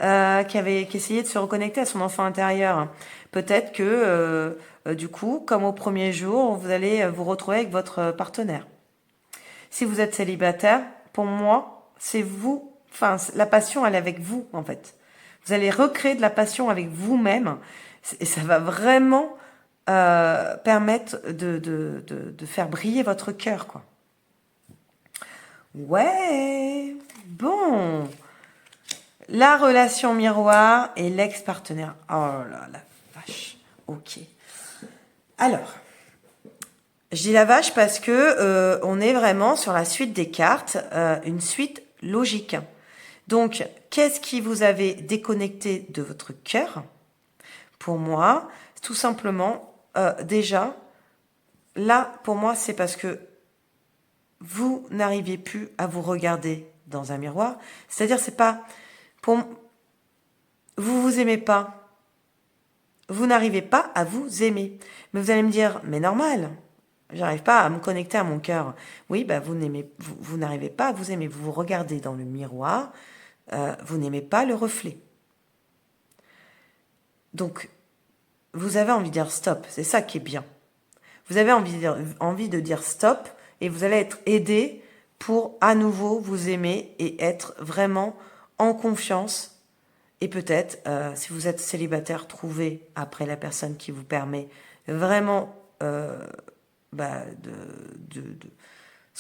qui essayait de se reconnecter à son enfant intérieur. Peut-être que du coup, comme au premier jour, vous allez vous retrouver avec votre partenaire. Si vous êtes célibataire, pour moi, c'est vous. Enfin, la passion, elle est avec vous, en fait. Vous allez recréer de la passion avec vous-même, et ça va vraiment permettre de faire briller votre cœur, quoi. Ouais, bon. La relation miroir et l'ex-partenaire. Oh là, la vache. Ok. Alors, je dis la vache parce que on est vraiment sur la suite des cartes, une suite logique. Donc, qu'est-ce qui vous avait déconnecté de votre cœur? Pour moi, tout simplement, déjà, là, pour moi, c'est parce que vous n'arrivez plus à vous regarder dans un miroir. C'est-à-dire, c'est pas... Vous vous aimez pas. Vous n'arrivez pas à vous aimer. Mais vous allez me dire, mais normal, j'arrive pas à me connecter à mon cœur. Oui, bah vous n'arrivez pas à vous aimer. Vous vous regardez dans le miroir, vous n'aimez pas le reflet. Donc, vous avez envie de dire stop. C'est ça qui est bien. Vous avez envie de dire stop et vous allez être aidé pour à nouveau vous aimer et être vraiment en confiance. Et peut-être, si vous êtes célibataire, trouver après la personne qui vous permet vraiment parce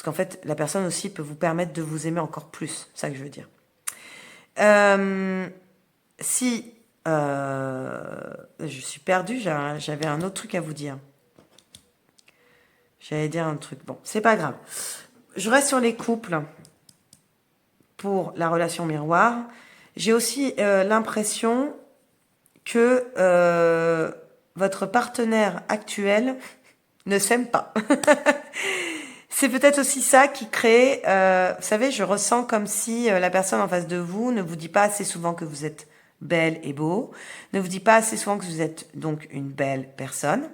qu'en fait, la personne aussi peut vous permettre de vous aimer encore plus. C'est ça que je veux dire. Si je suis perdue, j'avais un autre truc à vous dire. J'allais dire un truc. Bon, c'est pas grave. Je reste sur les couples pour la relation miroir. J'ai aussi l'impression que votre partenaire actuel ne s'aime pas. C'est peut-être aussi ça qui crée... vous savez, je ressens comme si la personne en face de vous ne vous dit pas assez souvent que vous êtes belle et beau, ne vous dit pas assez souvent que vous êtes donc une belle personne,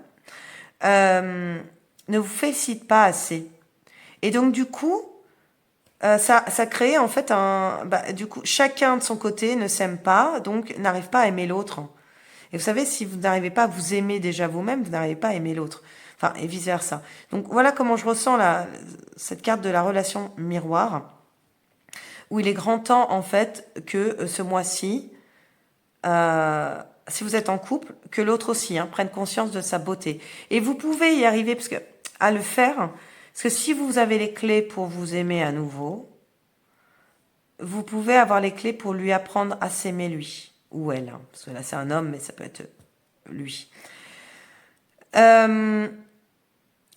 ne vous félicite pas assez. Et donc du coup, ça crée en fait du coup, chacun de son côté ne s'aime pas, donc n'arrive pas à aimer l'autre. Et vous savez, si vous n'arrivez pas à vous aimer déjà vous-même, vous n'arrivez pas à aimer l'autre. Enfin, et vice versa. Donc voilà comment je ressens cette carte de la relation miroir, où il est grand temps en fait que ce mois-ci, si vous êtes en couple, que l'autre aussi prenne conscience de sa beauté. Et vous pouvez y arriver à le faire, parce que si vous avez les clés pour vous aimer à nouveau, vous pouvez avoir les clés pour lui apprendre à s'aimer lui ou elle. Parce que là c'est un homme, mais ça peut être lui.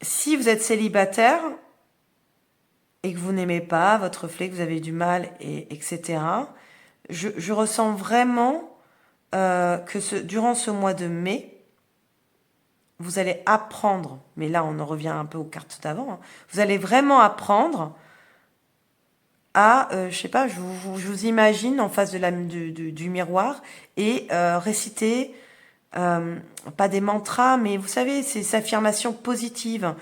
Si vous êtes célibataire et que vous n'aimez pas votre reflet, que vous avez du mal, etc., je ressens vraiment que durant ce mois de mai, vous allez apprendre, mais là on en revient un peu aux cartes d'avant, vous allez vraiment apprendre à, je sais pas, je vous imagine en face du miroir et réciter, pas des mantras, mais vous savez, ces affirmations positives.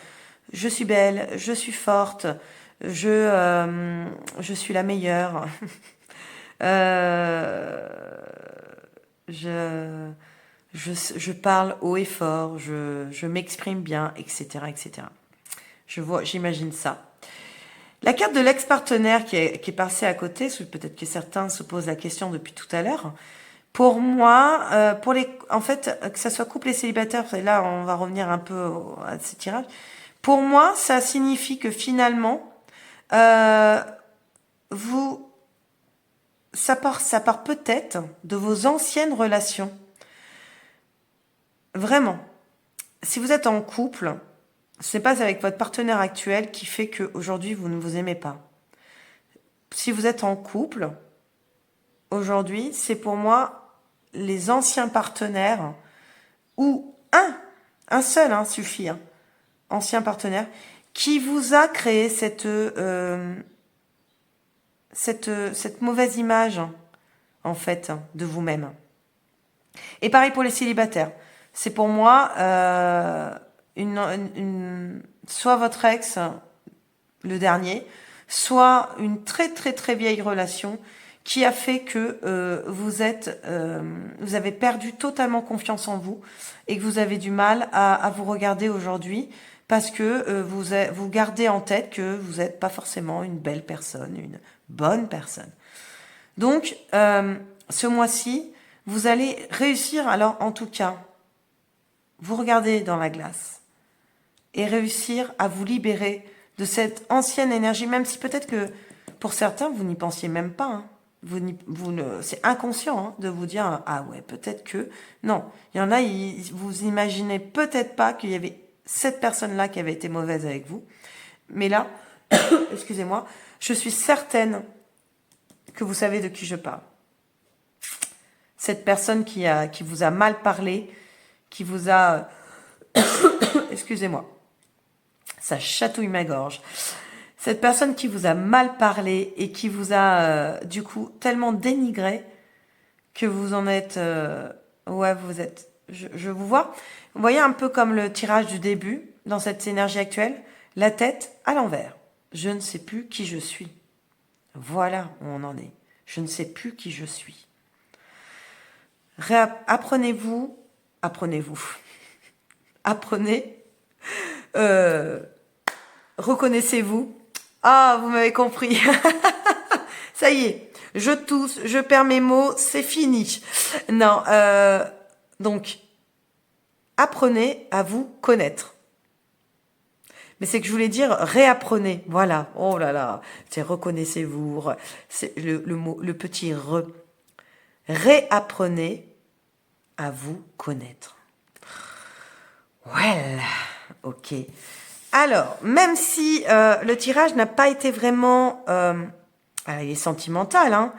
Je suis belle, je suis forte, je suis la meilleure. Je parle haut et fort, je m'exprime bien, etc., etc. J'imagine ça. La carte de l'ex-partenaire qui est passée à côté, peut-être que certains se posent la question depuis tout à l'heure. Pour moi, en fait, que ça soit couple et célibataire, là on va revenir un peu à ces tirages. Pour moi, ça signifie que finalement, ça part peut-être de vos anciennes relations. Vraiment. Si vous êtes en couple, ce n'est pas avec votre partenaire actuel qui fait qu'aujourd'hui vous ne vous aimez pas. Si vous êtes en couple, aujourd'hui, c'est pour moi les anciens partenaires, ou un seul suffit, ancien partenaire, qui vous a créé cette mauvaise image, en fait, de vous-même. Et pareil pour les célibataires. C'est pour moi soit votre ex, le dernier, soit une très très très vieille relation qui a fait que vous avez perdu totalement confiance en vous et que vous avez du mal à vous regarder aujourd'hui parce que vous gardez en tête que vous n'êtes pas forcément une belle personne, une bonne personne. Donc, ce mois-ci, vous allez réussir, alors en tout cas, vous regardez dans la glace et réussir à vous libérer de cette ancienne énergie, même si peut-être que pour certains, vous n'y pensiez même pas. C'est inconscient de vous dire, ah ouais, peut-être que... Non, il y en a, vous imaginez peut-être pas qu'il y avait cette personne-là qui avait été mauvaise avec vous. Mais là, excusez-moi, je suis certaine que vous savez de qui je parle. Cette personne qui vous a mal parlé, qui vous a... excusez-moi. Ça chatouille ma gorge. Cette personne qui vous a mal parlé et qui vous a du coup tellement dénigré que vous en êtes... ouais, vous êtes... Je vous vois. Vous voyez un peu comme le tirage du début dans cette énergie actuelle. La tête à l'envers. Je ne sais plus qui je suis. Voilà où on en est. Je ne sais plus qui je suis. Apprenez-vous. Apprenez. Reconnaissez-vous. Ah, vous m'avez compris. Ça y est, je tousse, je perds mes mots, c'est fini. Non, donc, apprenez à vous connaître. Mais c'est que je voulais dire réapprenez. Voilà. Oh là là, c'est reconnaissez-vous. C'est le mot, le petit re. Réapprenez à vous connaître. Well, ok. Alors, même si le tirage n'a pas été vraiment... il est sentimental, hein,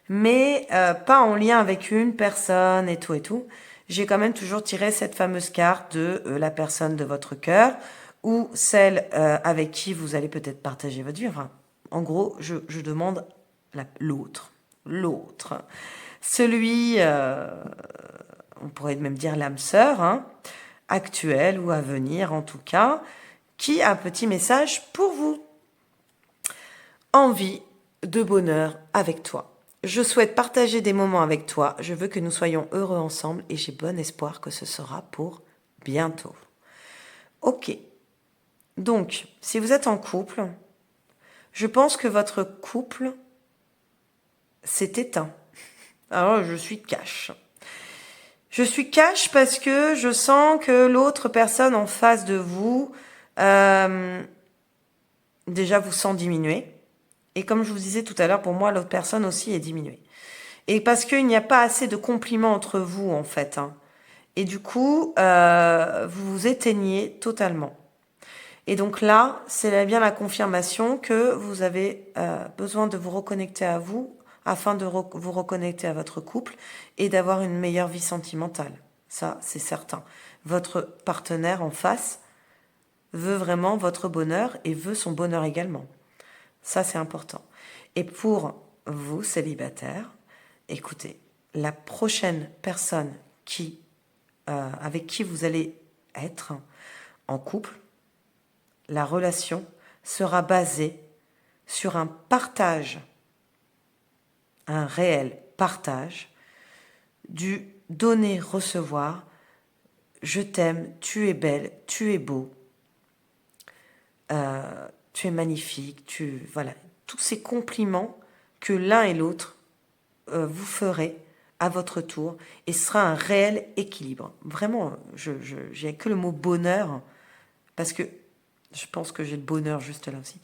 mais pas en lien avec une personne et tout, j'ai quand même toujours tiré cette fameuse carte de la personne de votre cœur ou celle avec qui vous allez peut-être partager votre vie. Enfin, en gros, je demande l'autre. Celui, on pourrait même dire l'âme sœur, hein, actuelle ou à venir en tout cas, qui a un petit message pour vous. Envie de bonheur avec toi. Je souhaite partager des moments avec toi. Je veux que nous soyons heureux ensemble et j'ai bon espoir que ce sera pour bientôt. Ok. Donc, si vous êtes en couple, je pense que votre couple s'est éteint. Alors, je suis cash. Je suis cash parce que je sens que l'autre personne en face de vous, déjà vous sent diminuer. Et comme je vous disais tout à l'heure, pour moi, l'autre personne aussi est diminuée. Et parce qu'il n'y a pas assez de compliments entre vous, en fait. Hein. Et du coup, vous vous éteignez totalement. Et donc là, c'est bien la confirmation que vous avez besoin de vous reconnecter à vous afin de vous reconnecter à votre couple et d'avoir une meilleure vie sentimentale. Ça, c'est certain. Votre partenaire en face veut vraiment votre bonheur et veut son bonheur également. Ça, c'est important. Et pour vous, célibataires, écoutez, la prochaine personne avec qui vous allez être en couple, la relation sera basée sur un partage, un réel partage du donner-recevoir. Je t'aime, tu es belle, tu es beau, tu es magnifique, voilà, tous ces compliments que l'un et l'autre vous ferez à votre tour et ce sera un réel équilibre. Vraiment, j'ai que le mot bonheur parce que je pense que j'ai le bonheur juste là aussi.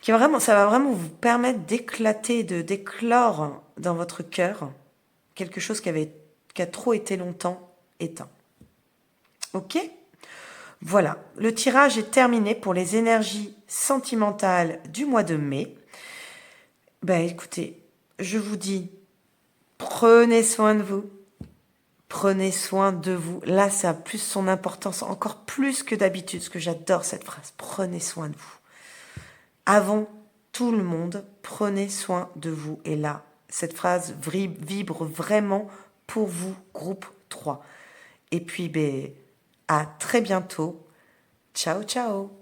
Ça va vraiment vous permettre d'éclater, d'éclore dans votre cœur quelque chose qui a trop été longtemps éteint. Ok ? Voilà, le tirage est terminé pour les énergies sentimentales du mois de mai. Ben écoutez, je vous dis, prenez soin de vous. Prenez soin de vous. Là, ça a plus son importance, encore plus que d'habitude, parce que j'adore cette phrase. Prenez soin de vous. Avant tout le monde, prenez soin de vous. Et là, cette phrase vibre vraiment pour vous, groupe 3. Et puis, à très bientôt. Ciao, ciao.